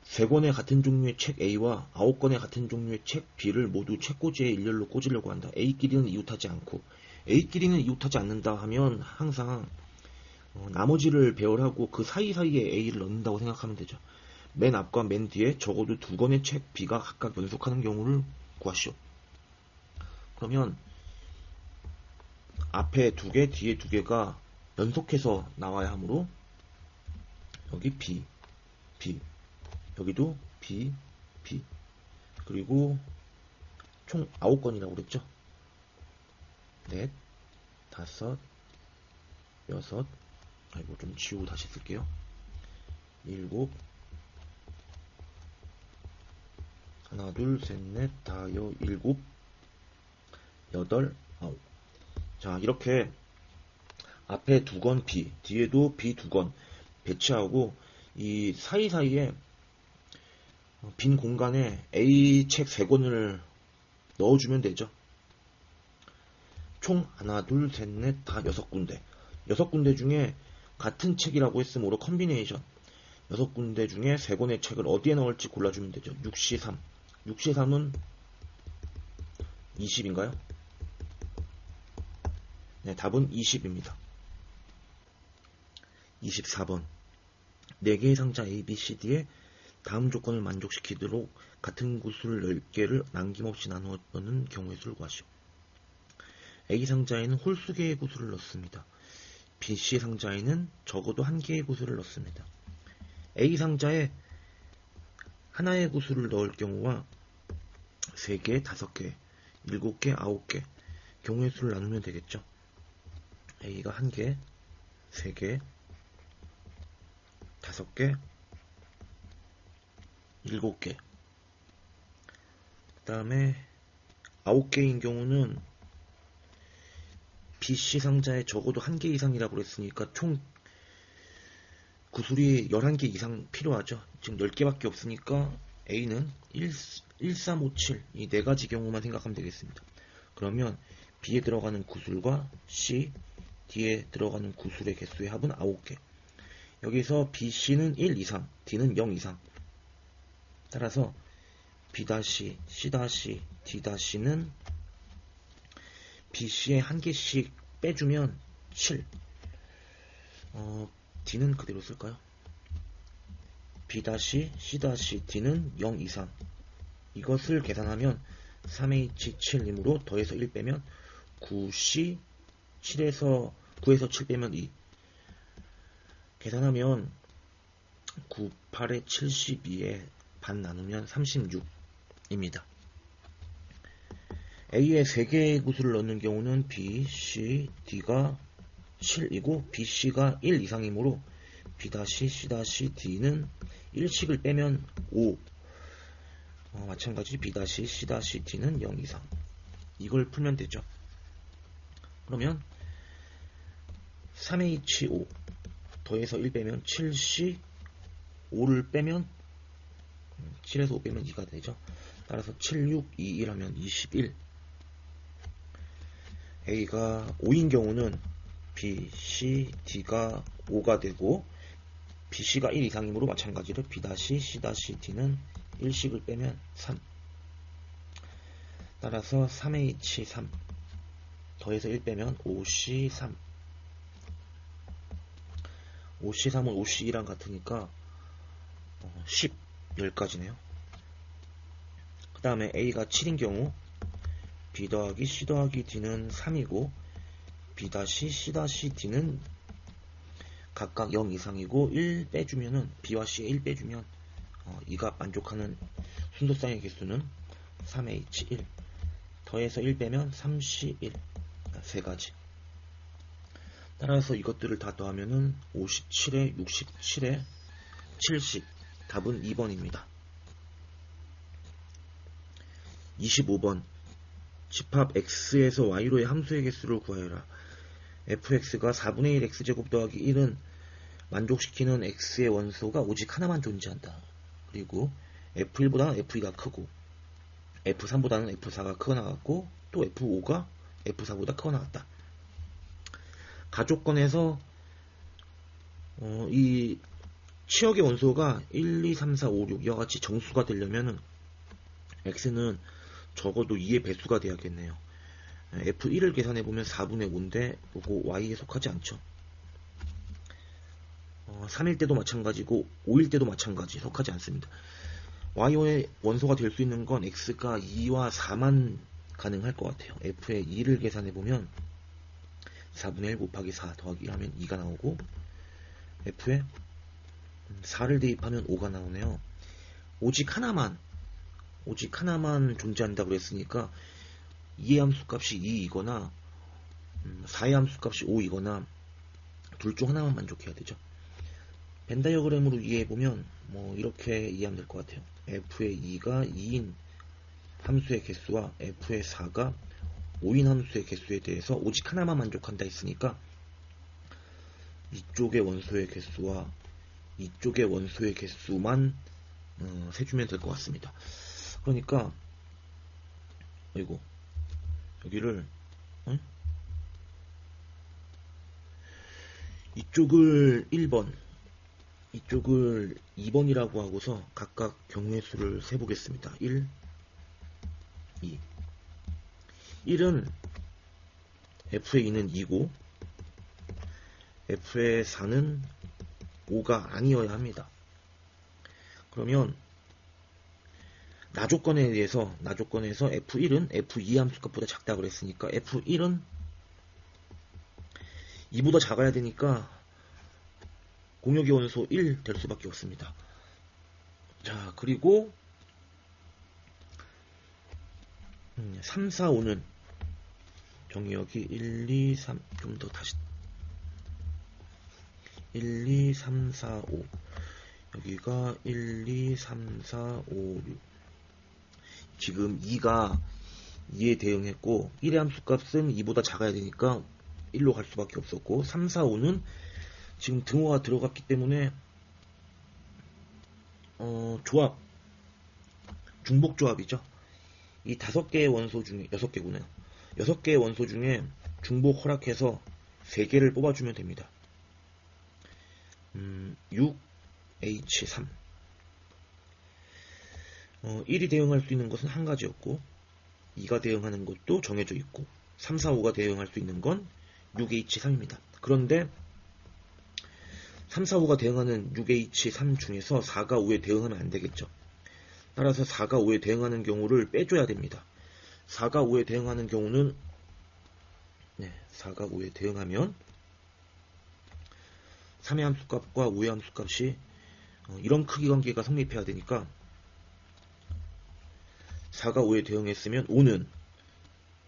3권의 같은 종류의 책 A와 9권의 같은 종류의 책 B를 모두 책꽂이에 일렬로 꽂으려고 한다. A끼리는 이웃하지 않고 A끼리는 이웃하지 않는다 하면 항상 나머지를 배열하고 그 사이사이에 A를 넣는다고 생각하면 되죠. 맨 앞과 맨 뒤에 적어도 2권의 책 B가 각각 연속하는 경우를 구하시오. 그러면 앞에 2개, 뒤에 2개가 연속해서 나와야 하므로 여기 B, B, 여기도 B, B, 그리고 총 9건이라고 그랬죠. 넷, 다섯, 여섯, 이거 좀 지우고 다시 쓸게요. 7, 하나, 둘, 셋, 넷, 다, 7, 8, 9. 자, 이렇게 앞에 2건 B, 뒤에도 B 2건 배치하고 이 사이사이에 빈 공간에 A 책 3권을 넣어주면 되죠. 총 하나, 둘, 셋, 넷, 다 6군데. 6군데 중에 같은 책이라고 했으므로 컨비네이션. 6군데 중에 3권의 책을 어디에 넣을지 골라주면 되죠. 6C3. 6C3은 20인가요? 네, 답은 20입니다. 24번 4개의 상자 A, B, C, D에 다음 조건을 만족시키도록 같은 구수를 10개를 남김없이 나누어 넣는 경우의 수를 구하시오. A 상자에는 홀수 개의 구수를 넣습니다. B, C 상자에는 적어도 1개의 구수를 넣습니다. A 상자에 하나의 구수를 넣을 경우와 3개, 5개, 7개, 9개 경우의 수를 나누면 되겠죠. A가 1개, 3개, 5개, 7개. 그 다음에 9개인 경우는 BC 상자에 적어도 1개 이상이라고 그랬으니까 총 구술이 11개 이상 필요하죠. 지금 10개밖에 없으니까 A는 1, 3, 5, 7 이 4가지 경우만 생각하면 되겠습니다. 그러면 B에 들어가는 구술과 C, D에 들어가는 구술의 개수의 합은 9개. 여기서 B, C는 1 이상, D는 0 이상. 따라서 B-, C-, D-는 B, C에 1개씩 빼주면 7. D는 그대로 쓸까요? B-C-D는 0 이상. 이것을 계산하면 3H7이므로 더해서 1 빼면 9C 9에서 7 빼면 2. 계산하면 9, 8에 72에 반 나누면 36입니다. A에 3개의 구수를 넣는 경우는 B, C, D가 7이고 BC가 1 이상이므로 B-C-D는 1씩을 빼면 5. 마찬가지 B-C-D는 0 이상. 이걸 풀면 되죠. 그러면 3H5 더해서 1 빼면 7C 5를 빼면 7에서 5 빼면 2가 되죠. 따라서 7, 6, 2, 1 하면 21. A가 5인 경우는 B, C, D가 5가 되고 BC가 1 이상이므로 마찬가지로 B-C-D는 1씩을 빼면 3. 따라서 3H3 더해서 1 빼면 5C3. 5C3은 5C2랑 같으니까 10, 10가지네요. 그 다음에 A가 7인 경우 B 더하기 C 더하기 D는 3이고 B-C-D는 각각 0 이상이고 1 빼주면은 B와 C에 1 빼주면 이가 만족하는 순서쌍의 개수는 3H1 더해서 1 빼면 3C1. 3가지. 따라서 이것들을 다 더하면은 57에 67에 70. 답은 2번입니다. 25번. 집합 x에서 y로의 함수의 개수를 구하여라. fx가 4분의 1 x제곱 더하기 1은 만족시키는 x의 원소가 오직 하나만 존재한다. 그리고 f1보다는 f2가 크고 f3보다는 f4가 크거나 같고 또 f5가 f4보다 크거나 같다. 가족권에서 이 치역의 원소가 1, 2, 3, 4, 5, 6 이와 같이 정수가 되려면 x는 적어도 2의 배수가 돼야겠네요. f1을 계산해보면 4분의 5인데 이거 y에 속하지 않죠. 3일 때도 마찬가지고 5일 때도 마찬가지 속하지 않습니다. y의 원소가 될 수 있는 건 x가 2와 4만 가능할 것 같아요. f의 2를 계산해보면 4분의 1 곱하기 4 더하기 1 하면 2가 나오고 f에 4를 대입하면 5가 나오네요. 오직 하나만 존재한다고 그랬으니까 2의 함수값이 2이거나 4의 함수값이 5이거나 둘 중 하나만 만족해야 되죠. 벤 다이어그램으로 이해해보면 이렇게 이해하면 될 것 같아요. f의 2가 2인 함수의 개수와 f의 4가 5인 함수의 개수에 대해서 오직 하나만 만족한다 했으니까 이쪽의 원소의 개수와 이쪽의 원소의 개수만 세주면 될 것 같습니다. 그러니까 여기를 이쪽을 1번 이쪽을 2번이라고 하고서 각각 경우의 수를 세보겠습니다. 1, 2 1은 f의 2는 2고 f의 4는 5가 아니어야 합니다. 그러면 나조건에 의해서 f1은 f2 함수값보다 작다고 그랬으니까 f1은 2보다 작아야 되니까 공역의 원소 1 될 수밖에 없습니다. 자, 그리고 3, 4, 5는 정의역이 1, 2, 3 좀 더 다시 1, 2, 3, 4, 5 여기가 1, 2, 3, 4, 5, 6 지금 2가 2에 대응했고 1의 함수값은 2보다 작아야 되니까 1로 갈 수밖에 없었고 3, 4, 5는 지금 등호가 들어갔기 때문에 조합 중복 조합이죠. 이 5개의 원소 중에 6개구나. 6개의 원소 중에 중복 허락해서 3개를 뽑아주면 됩니다. 6H3 1이 대응할 수 있는 것은 한 가지였고 2가 대응하는 것도 정해져 있고 3, 4, 5가 대응할 수 있는 건 6H3입니다. 그런데 3, 4, 5가 대응하는 6H3 중에서 4가 5에 대응하면 안 되겠죠. 따라서 4가 5에 대응하는 경우를 빼줘야 됩니다. 4가 5에 대응하는 경우는 4가 5에 대응하면 3의 함수값과 5의 함수값이 이런 크기 관계가 성립해야 되니까 4가 5에 대응했으면 5는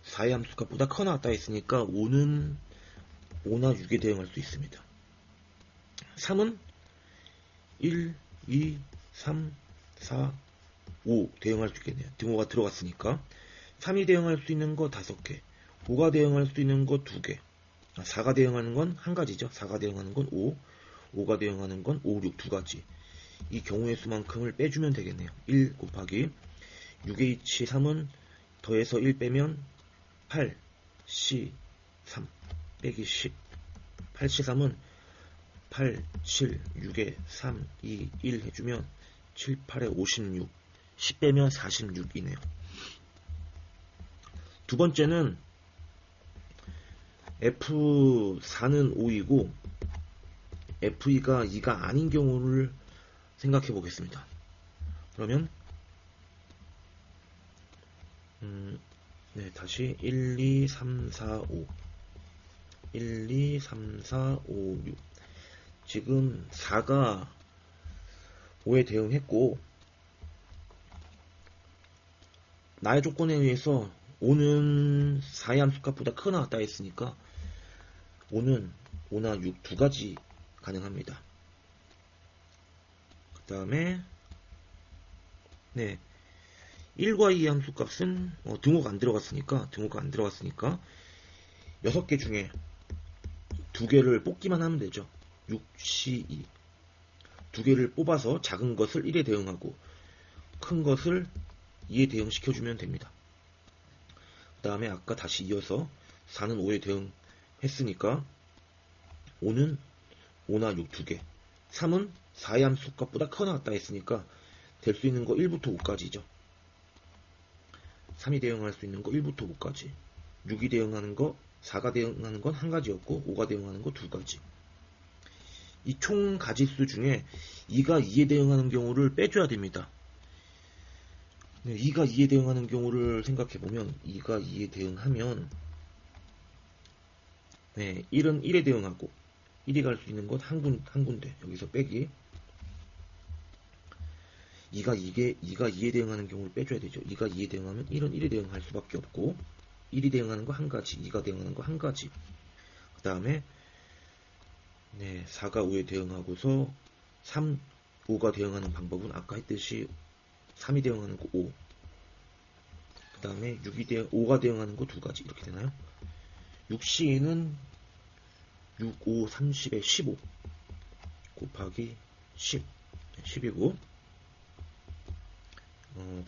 4의 함수값보다 커 나왔다 했으니까 5는 5나 6에 대응할 수 있습니다. 3은 1, 2, 3, 4, 5 대응할 수 있겠네요. 등호가 들어갔으니까 3이 대응할 수 있는 거 5개, 5가 대응할 수 있는 거 2개, 4가 대응하는 건 한 가지죠. 4가 대응하는 건 5, 5가 대응하는 건 5, 6 두 가지. 이 경우의 수만큼을 빼주면 되겠네요. 1 곱하기 6H3은 더해서 1 빼면 8, C3 빼기 10. 8C3은 8, 7, 6에 3, 2, 1 해주면 7, 8에 56. 10 빼면 46이네요. 두 번째는 F4는 5이고 F2가 2가 아닌 경우를 생각해 보겠습니다. 그러면 다시 1, 2, 3, 4, 5 1, 2, 3, 4, 5, 6 지금 4가 5에 대응했고 나의 조건에 의해서 5는 4의 함수값보다 크거나 같다 했으니까 5는 5나 6 두 가지 가능합니다. 그 다음에 1과 2의 함수값은 등호가 안 들어갔으니까 6개 중에 2개를 뽑기만 하면 되죠. 6C2 2개를 뽑아서 작은 것을 1에 대응하고 큰 것을 2에 대응시켜주면 됩니다. 그 다음에 아까 다시 이어서 4는 5에 대응했으니까 5는 5나 6 2개 3은 4의 함수값보다 커 나왔다 했으니까 될 수 있는 거 1부터 5까지죠. 3이 대응할 수 있는 거 1부터 5까지 6이 대응하는 거 4가 대응하는 건 한 가지였고 5가 대응하는 거 두 가지. 이 총 가지수 중에 2가 2에 대응하는 경우를 빼줘야 됩니다. 2가 2에 대응하는 경우를 생각해보면 2가 2에 대응하면 1은 1에 대응하고 1이 갈 수 있는 것 한 군데 여기서 빼기 2가 2에 대응하는 경우를 빼줘야 되죠. 2가 2에 대응하면 1은 1에 대응할 수밖에 없고 1이 대응하는 거 한 가지 2가 대응하는 거 한 가지 그 다음에 4가 5에 대응하고서 3, 5가 대응하는 방법은 아까 했듯이 3이 대응하는 거 5 그 다음에 5가 대응하는 거 두 가지 이렇게 되나요? 6C는 6, 5, 30에 15 곱하기 10 10이고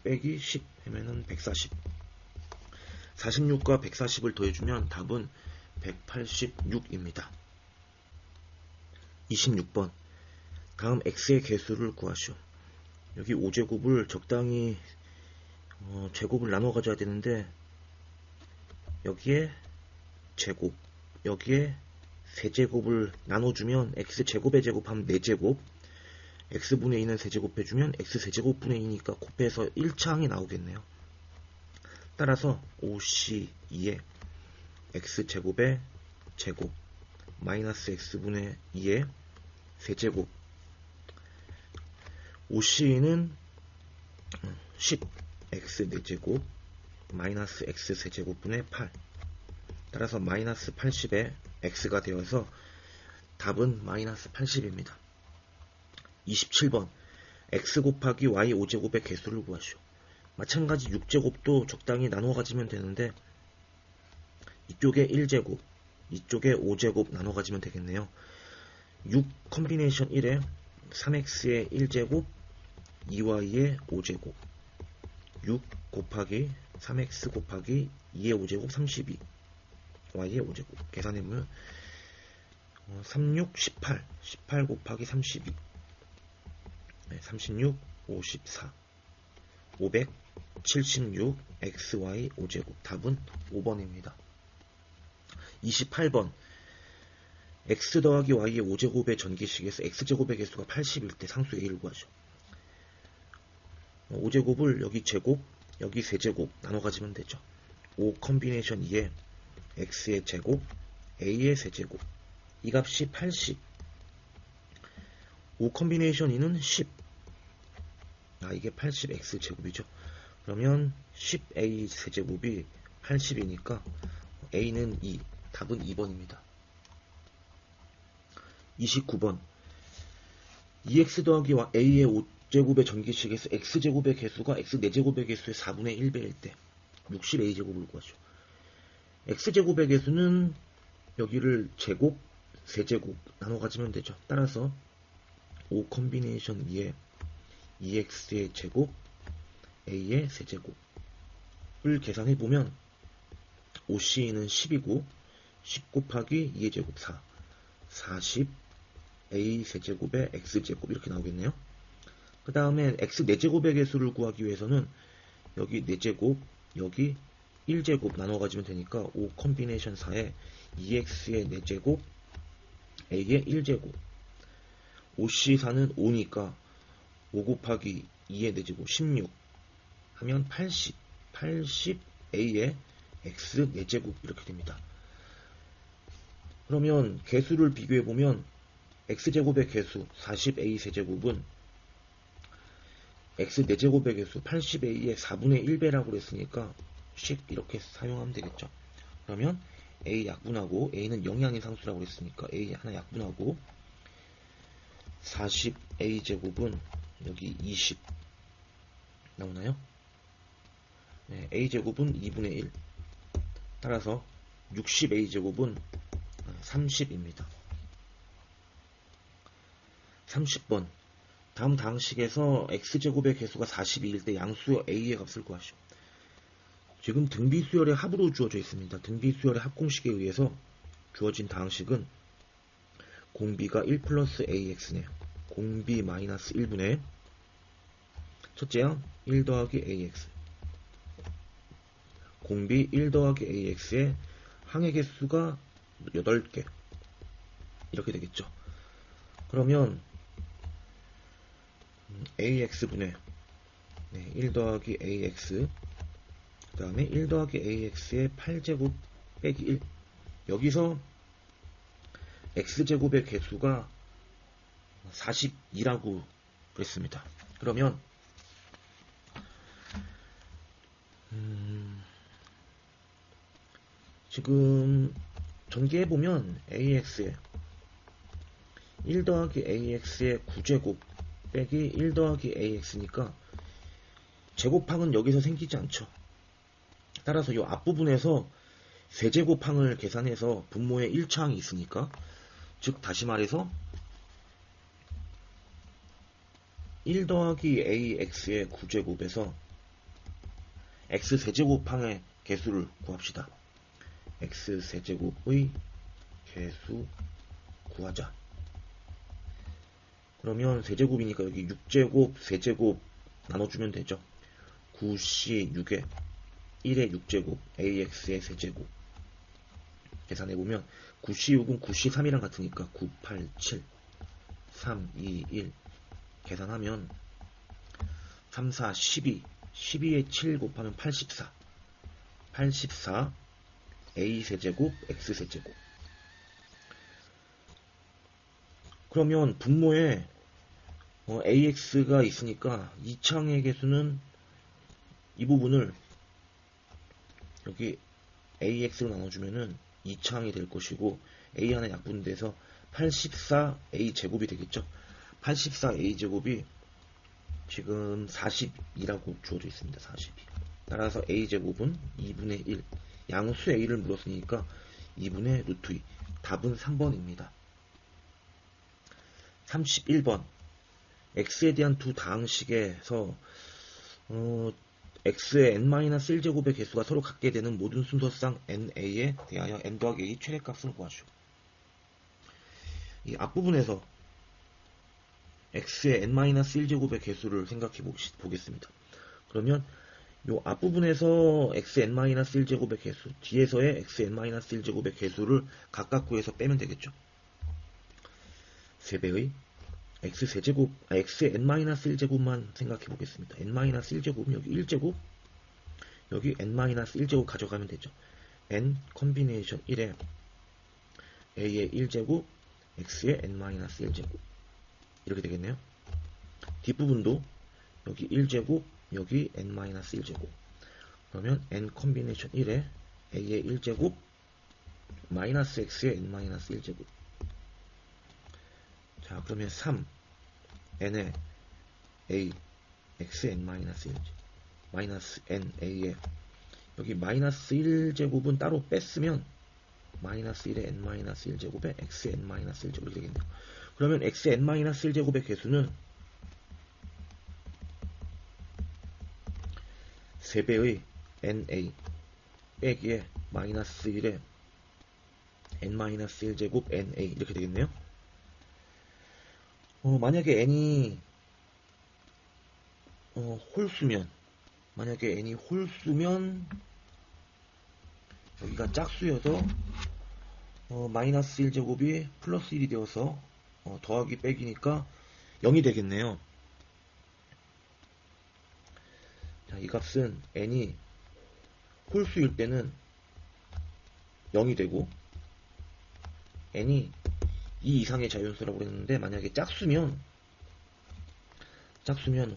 빼기 10 하면은 140 46과 140을 더해주면 답은 186입니다. 26번 다음 x의 개수를 구하시오. 여기 5제곱을 적당히 제곱을 나눠 가져야 되는데 여기에 제곱 여기에 세제곱을 나눠주면 x제곱의 제곱하면 4제곱 x분의 2는 세제곱해주면 x세제곱분의 2니까 곱해서 1차항이 나오겠네요. 따라서 5c2에 x제곱의 제곱 마이너스 x분의 2의 세제곱 5c는 10 x 4제곱 마이너스 x 세제곱분의 8 따라서 마이너스 80에 x가 되어서 답은 마이너스 80입니다. 27번 x 곱하기 y 5제곱의 개수를 구하시오. 마찬가지 6제곱도 적당히 나누어 가지면 되는데 이쪽에 1제곱 이쪽에 5제곱 나눠 가지면 되겠네요. 6 컴비네이션 1에 3x의 1제곱 2y의 5제곱 6 곱하기 3x 곱하기 2의 5제곱 32 y의 5제곱 계산해보면 36, 18 18 곱하기 32 36, 54 576 xy 5제곱 답은 5번입니다. 28번 x 더하기 y의 5제곱의 전기식에서 x제곱의 개수가 80일 때 상수 a를 구하죠. 5제곱을 여기 제곱, 여기 세제곱 나눠 가지면 되죠. 5 컨비네이션 2에 x의 제곱, a의 세제곱. 이 값이 80. 5 컨비네이션 2는 10. 이게 80x 제곱이죠. 그러면 10a 세제곱이 80이니까 a는 2. 답은 2번입니다. 29번. 2x 더하기 a의 5제곱의 전기식에서 x제곱의 개수가 x 4제곱의 개수의 4분의 1배일 때 60a제곱을 구하죠. x제곱의 개수는 여기를 제곱, 세제곱 나눠 가지면 되죠. 따라서 5 컨비네이션 2에 2x의 제곱, a의 세제곱을 계산해보면 5c는 10이고 10 곱하기 2의 제곱 4, 40 a 세제곱의 x제곱 이렇게 나오겠네요. 그 다음에 x 4제곱의 개수를 구하기 위해서는 여기 4제곱, 여기 1제곱 나눠 가지면 되니까 5 컨비네이션 4에 2x의 4제곱, a의 1제곱. 5c4는 5니까 5 곱하기 2의 4제곱 16 하면 80, 80a의 x 4제곱 이렇게 됩니다. 그러면 개수를 비교해보면 x제곱의 개수 40a 세제곱은 x 4제곱의 개수 80a의 4분의 1배라고 그랬으니까 식 이렇게 사용하면 되겠죠. 그러면 a 약분하고 a는 영향의 상수라고 그랬으니까 a 하나 약분하고 40a 제곱은 여기 20 나오나요? 네, a 제곱은 2분의 1. 따라서 60a 제곱은 30입니다. 30번. 다음 다항식에서 x제곱의 개수가 42일 때 양수여 a의 값을 구하시오. 지금 등비수열의 합으로 주어져 있습니다. 등비수열의 합공식에 의해서 주어진 다항식은 공비가 1 플러스 ax네요. 공비 마이너스 1분의 첫째 항 1 더하기 ax, 공비 1 더하기 ax의 항의 개수가 8개 이렇게 되겠죠. 그러면 ax분의 1 더하기 ax 그 다음에 1 더하기 ax의 8제곱 빼기 1. 여기서 x제곱의 개수가 42라고 그랬습니다. 그러면 지금 전개해보면 ax에 1 더하기 ax의 9제곱 빼기 1 더하기 ax니까 제곱항은 여기서 생기지 않죠. 따라서 이 앞부분에서 세제곱항을 계산해서 분모에 1차항이 있으니까, 즉 다시 말해서 1 더하기 ax의 9제곱에서 x 세제곱항의 개수를 구합시다. x 세제곱의 개수 구하자. 그러면 세제곱이니까 여기 6제곱, 세제곱 나눠주면 되죠. 9c 6에 1의 6제곱, ax의 세제곱. 계산해보면 9c6은 9c3이랑 같으니까 9, 8, 7, 3, 2, 1 계산하면 3, 4, 12, 12에 7 곱하면 84, 84 a 세제곱, x 세제곱. 그러면 분모에 ax가 있으니까 2창의 개수는 이 부분을 여기 ax로 나눠주면은 2창이 될 것이고 a 하나 약분돼서 84a 제곱이 되겠죠. 84a 제곱이 지금 42라고 주어져 있습니다. 42. 따라서 a 제곱은 2분의 1. 양수 a를 물었으니까 2분의 루트 2. 답은 3번입니다. 31번. x에 대한 두 다항식에서 x의 n-1제곱의 개수가 서로 같게 되는 모든 순서상 na에 대하여 n 더하기 a 최대값을 구하시오. 이 앞부분에서 x의 n-1제곱의 개수를 생각해 보겠습니다. 그러면 이 앞부분에서 x n-1제곱의 개수, 뒤에서의 x n-1제곱의 개수를 각각 구해서 빼면 되겠죠. 3배의 x 세제곱, x의 n-1제곱만 생각해 보겠습니다. n-1제곱은 여기 1제곱, 여기 n-1제곱 가져가면 되죠. n 컨비네이션 1에 a의 1제곱, x의 n-1제곱 이렇게 되겠네요. 뒷부분도 여기 1제곱, 여기 n-1제곱. 그러면 n 컨비네이션 1에 a의 1제곱 마이너스 x의 n-1제곱. 자, 그러면 3 n의 a x의 n-1제곱 마이너스 n a의 여기 마이너스 1제곱은 따로 뺐으면 마이너스 1의 n-1제곱에 x의 n-1제곱이 되겠네요. 그러면 x의 n-1제곱의 개수는 3배의 na 빼기에 마이너스 1의 n-1제곱 na 이렇게 되겠네요. 만약에 n이 홀수면, 만약에 n이 홀수면 여기가 짝수여서 마이너스 1제곱이 플러스 1이 되어서 더하기 빼기니까 0이 되겠네요. 자, 이 값은 n이 홀수일 때는 0이 되고 n이 2 이상의 자연수라고 그랬는데 만약에 짝수면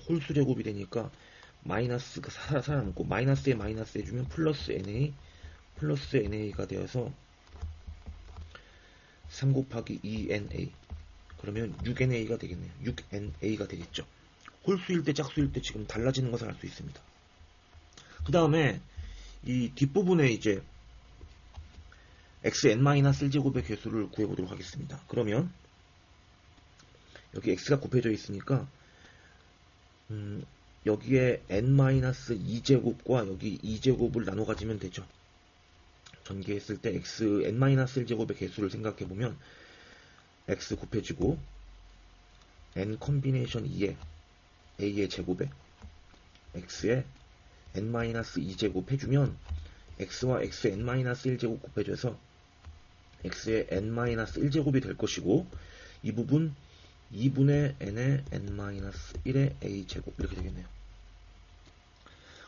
홀수 제곱이 되니까 마이너스가 살아남고 마이너스에 마이너스 해주면 플러스 na가 되어서 3 곱하기 2na 그러면 6na가 되겠네요. 6na가 되겠죠. 홀수일 때 짝수일 때 지금 달라지는 것을 알 수 있습니다. 그 다음에 이 뒷부분에 이제 xn-1제곱의 개수를 구해보도록 하겠습니다. 그러면 여기 x가 곱해져 있으니까 여기에 n-2제곱과 여기 2제곱을 나눠 가지면 되죠. 전개했을 때 n-1제곱의 개수를 생각해보면 x 곱해지고 n 컨비네이션 2에 a의 제곱에 x에 n-2제곱 해주면 x와 x의 n-1제곱 곱해져서 x의 n-1제곱이 될 것이고 이 부분 2분의 n의 n-1의 a제곱 이렇게 되겠네요.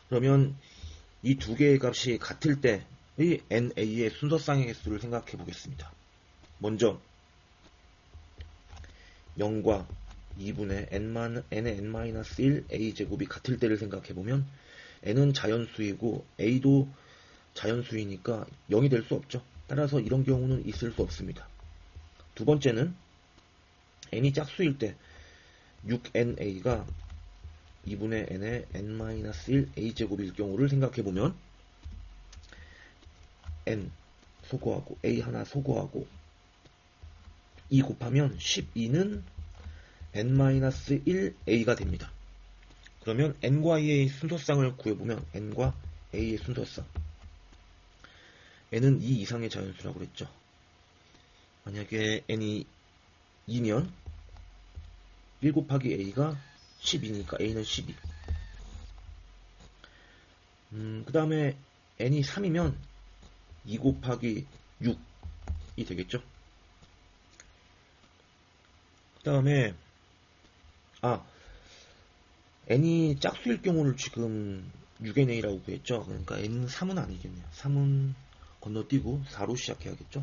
그러면 이 두 개의 값이 같을 때의 na의 순서쌍의 개수를 생각해 보겠습니다. 먼저 0과 2분의 n의 n-1 a제곱이 같을 때를 생각해 보면 n은 자연수이고 a도 자연수이니까 0이 될 수 없죠. 따라서 이런 경우는 있을 수 없습니다. 두 번째는 n이 짝수일 때 6na가 2분의 n의 n-1 a제곱일 경우를 생각해보면 n 소거하고 a 하나 소거하고 2 곱하면 12는 n-1 a가 됩니다. 그러면 n과 a의 순서쌍을 구해보면 n과 a의 순서쌍 n은 2 이상의 자연수라고 그랬죠. 만약에 n이 2면 1 곱하기 a가 12니까 a는 12. 그 다음에 n이 3이면 2 곱하기 6이 되겠죠. 그 다음에 n이 짝수일 경우를 지금 6na라고 구했죠. 그러니까 n은 3은 아니겠네요. 3은 건너뛰고 4로 시작해야겠죠.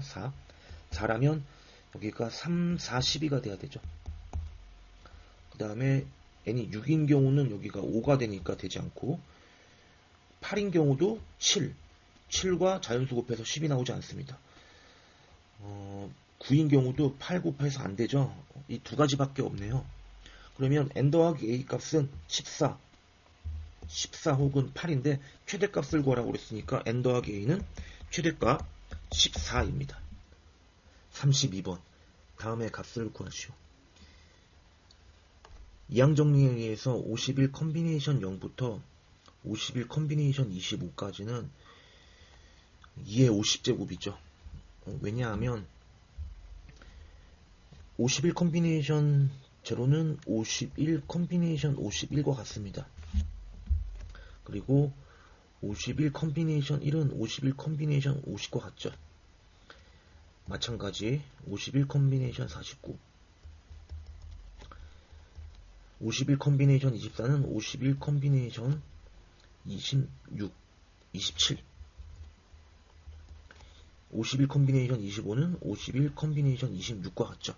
4라면 여기가 3, 4, 12가 돼야 되죠. 그 다음에 n이 6인 경우는 여기가 5가 되니까 되지 않고 8인 경우도 7과 자연수 곱해서 10이 나오지 않습니다. 9인 경우도 8 곱해서 안 되죠. 이 두 가지밖에 없네요. 그러면 n 더하기 a 값은 14 혹은 8인데 최대값을 구하라고 그랬으니까 n 더하기 a는 최대값 14입니다. 32번 다음에 값을 구하시오. 이항 정리에 의해서 51 컨비네이션 0부터 51 컨비네이션 25까지는 2의 50제곱이죠. 왜냐하면 51 컨비네이션 0는 51 컨비네이션 51과 같습니다. 그리고 51 컨비네이션 1은 51 컨비네이션 50과 같죠. 마찬가지 51 컨비네이션 49 51 컨비네이션 24는 51 컨비네이션 26, 27. 51 컨비네이션 25는 51 컨비네이션 26과 같죠.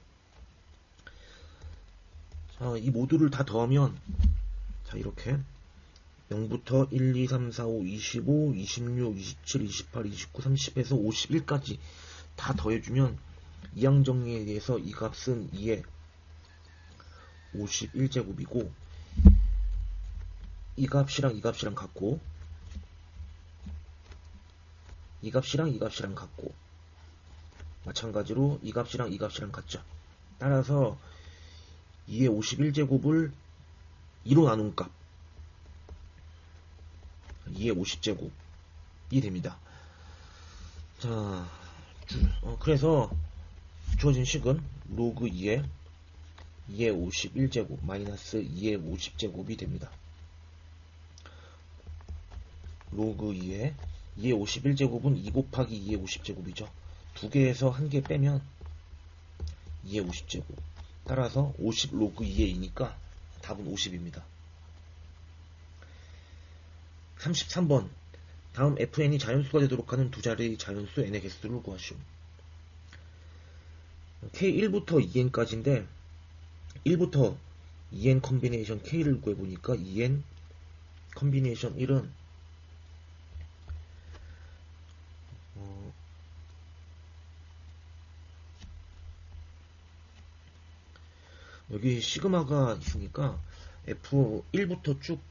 자, 이 모두를 다 더하면, 자, 이렇게 0부터 1, 2, 3, 4, 5, 25, 26, 27, 28, 29, 30에서 51까지 다 더해주면 이항 정리에 의해서 이 값은 2의 51제곱이고, 이 값이랑 이 값이랑 같고, 이 값이랑 이 값이랑 같고, 마찬가지로 이 값이랑 이 값이랑 같죠. 따라서 2의 51제곱을 2로 나눈 값 2의 50제곱이 됩니다. 자, 그래서 주어진 식은 로그 2의 51제곱 마이너스 2의 50제곱이 됩니다. 로그 2의 51제곱은 2 곱하기 2의 50제곱이죠. 두 개에서 한 개 빼면 2의 50제곱. 따라서 50 로그 2의 2니까 답은 50입니다. 33번. 다음 fn이 자연수가 되도록 하는 두 자리의 자연수 n의 개수를 구하시오. k1부터 2n까지인데 1부터 2n 컨비네이션 k를 구해보니까 2n 컨비네이션 1은 여기 시그마가 있으니까 F1부터 쭉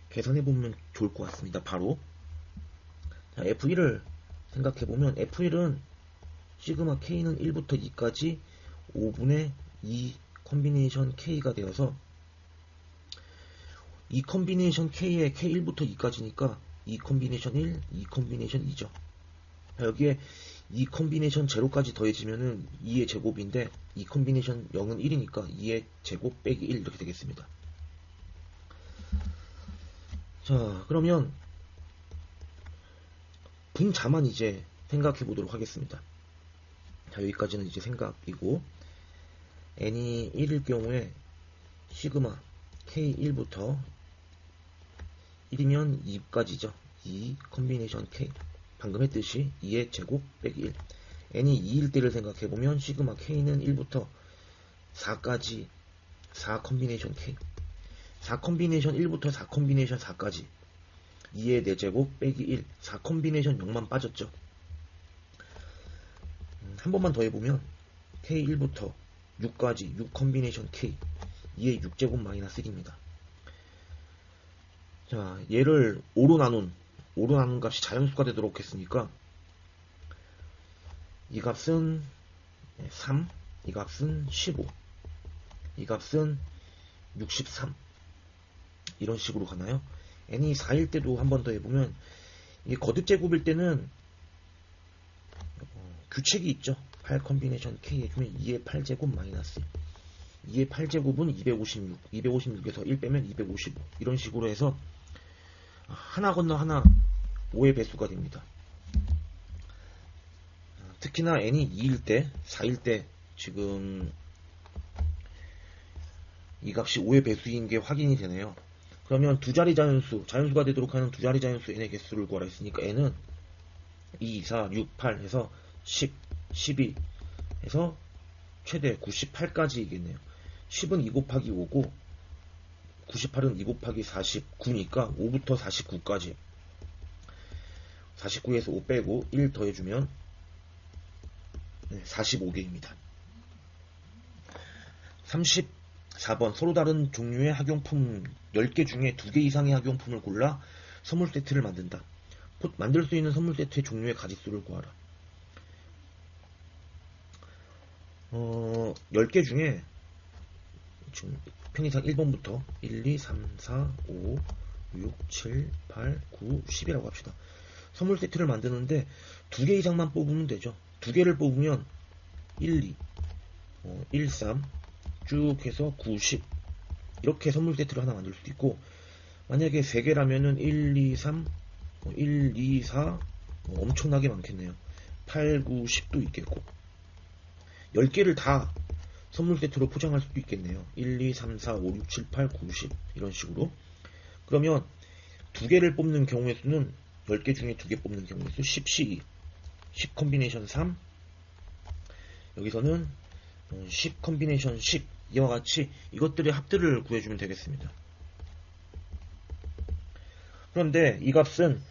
계산해보면 좋을 것 같습니다. 바로 자, F1을 생각해보면 F1은 시그마 K는 1부터 2까지 5분의 2 컨비네이션 K가 되어서 이 컨비네이션 K의 K1부터 2까지니까 2 컨비네이션 1, 2 컨비네이션 2죠. 여기에 2 컨비네이션 0까지 더해지면은 2의 제곱인데 2 컨비네이션 0은 1이니까 2의 제곱 빼기 1 이렇게 되겠습니다. 자, 그러면 분자만 이제 생각해 보도록 하겠습니다. 자, 여기까지는 이제 생각이고, n이 1일 경우에 시그마 k1부터 1이면 2까지죠. 2 컨비네이션 k. 방금 했듯이 2의 제곱 빼기 1. n이 2일 때를 생각해보면 시그마 k는 1부터 4까지 4 컨비네이션 k. 4 컨비네이션 1부터 4 컨비네이션 4까지 2의 4제곱 빼기 1. 4 컨비네이션 0만 빠졌죠. 한 번만 더 해보면 k1부터 6까지 6 컨비네이션 k. 2의 6제곱 마이너스 1입니다. 자, 얘를 5로 나눈 값이 자연수가 되도록 했으니까 이 값은 3, 이 값은 15, 이 값은 63 이런 식으로 가나요? n이 4일 때도 한 번 더 해보면 이게 거듭제곱일 때는 규칙이 있죠. 8 컨비네이션 k 해주면 2의 8제곱 마이너스 2의 8제곱은 256, 256에서 1 빼면 255 이런 식으로 해서 하나 건너 하나 5의 배수가 됩니다. 특히나 n이 2일 때, 4일 때 지금 이 값이 5의 배수인 게 확인이 되네요. 그러면 두 자리 자연수가 되도록 하는 두 자리 자연수 n의 개수를 구하라 했으니까 n은 2, 4, 6, 8 해서 10, 12 해서 최대 98까지이겠네요. 10은 2 곱하기 5고 98은 2 곱하기 49니까 5부터 49까지 49에서 5 빼고 1 더해주면 45개입니다. 34번 서로 다른 종류의 학용품 10개 중에 2개 이상의 학용품을 골라 선물 세트를 만든다. 만들 수 있는 선물 세트의 종류의 가짓수를 구하라. 10개 중에 지금 편의상 1번부터 1, 2, 3, 4, 5, 6, 7, 8, 9, 10이라고 합시다. 선물 세트를 만드는데 2개 이상만 뽑으면 되죠. 2개를 뽑으면 1, 2, 1, 3 쭉 해서 9, 10 이렇게 선물 세트를 하나 만들 수도 있고, 만약에 3개라면은 1, 2, 3 1, 2, 4 엄청나게 많겠네요. 8, 9, 10도 있겠고 10개를 다 선물 세트로 포장할 수도 있겠네요. 1, 2, 3, 4, 5, 6, 7, 8, 9, 10 이런 식으로. 그러면 2개를 뽑는 경우의 수는 10개 중에 2개 뽑는 경우의 수 10C2, 10 컨비네이션 3, 여기서는 10 컨비네이션 10 이와 같이 이것들의 합들을 구해주면 되겠습니다. 그런데 이 값은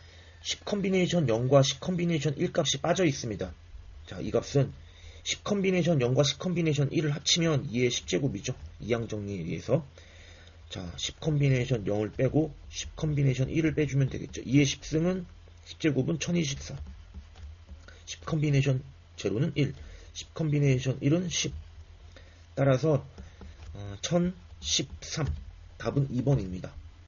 10 컨비네이션 0과 10 컨비네이션 1 값이 빠져 있습니다. 자, 이 값은 10 컨비네이션 0과 10 컨비네이션 1을 합치면 2의 10제곱이죠. 이항 정리에 의해서. 자, 10 컨비네이션 0을 빼고 10 컨비네이션 1을 빼주면 되겠죠. 2의 10승은 10제곱은 1024. 10 컨비네이션 0는 1. 10 컨비네이션 1은 10. 따라서 1013. 답은 2번입니다.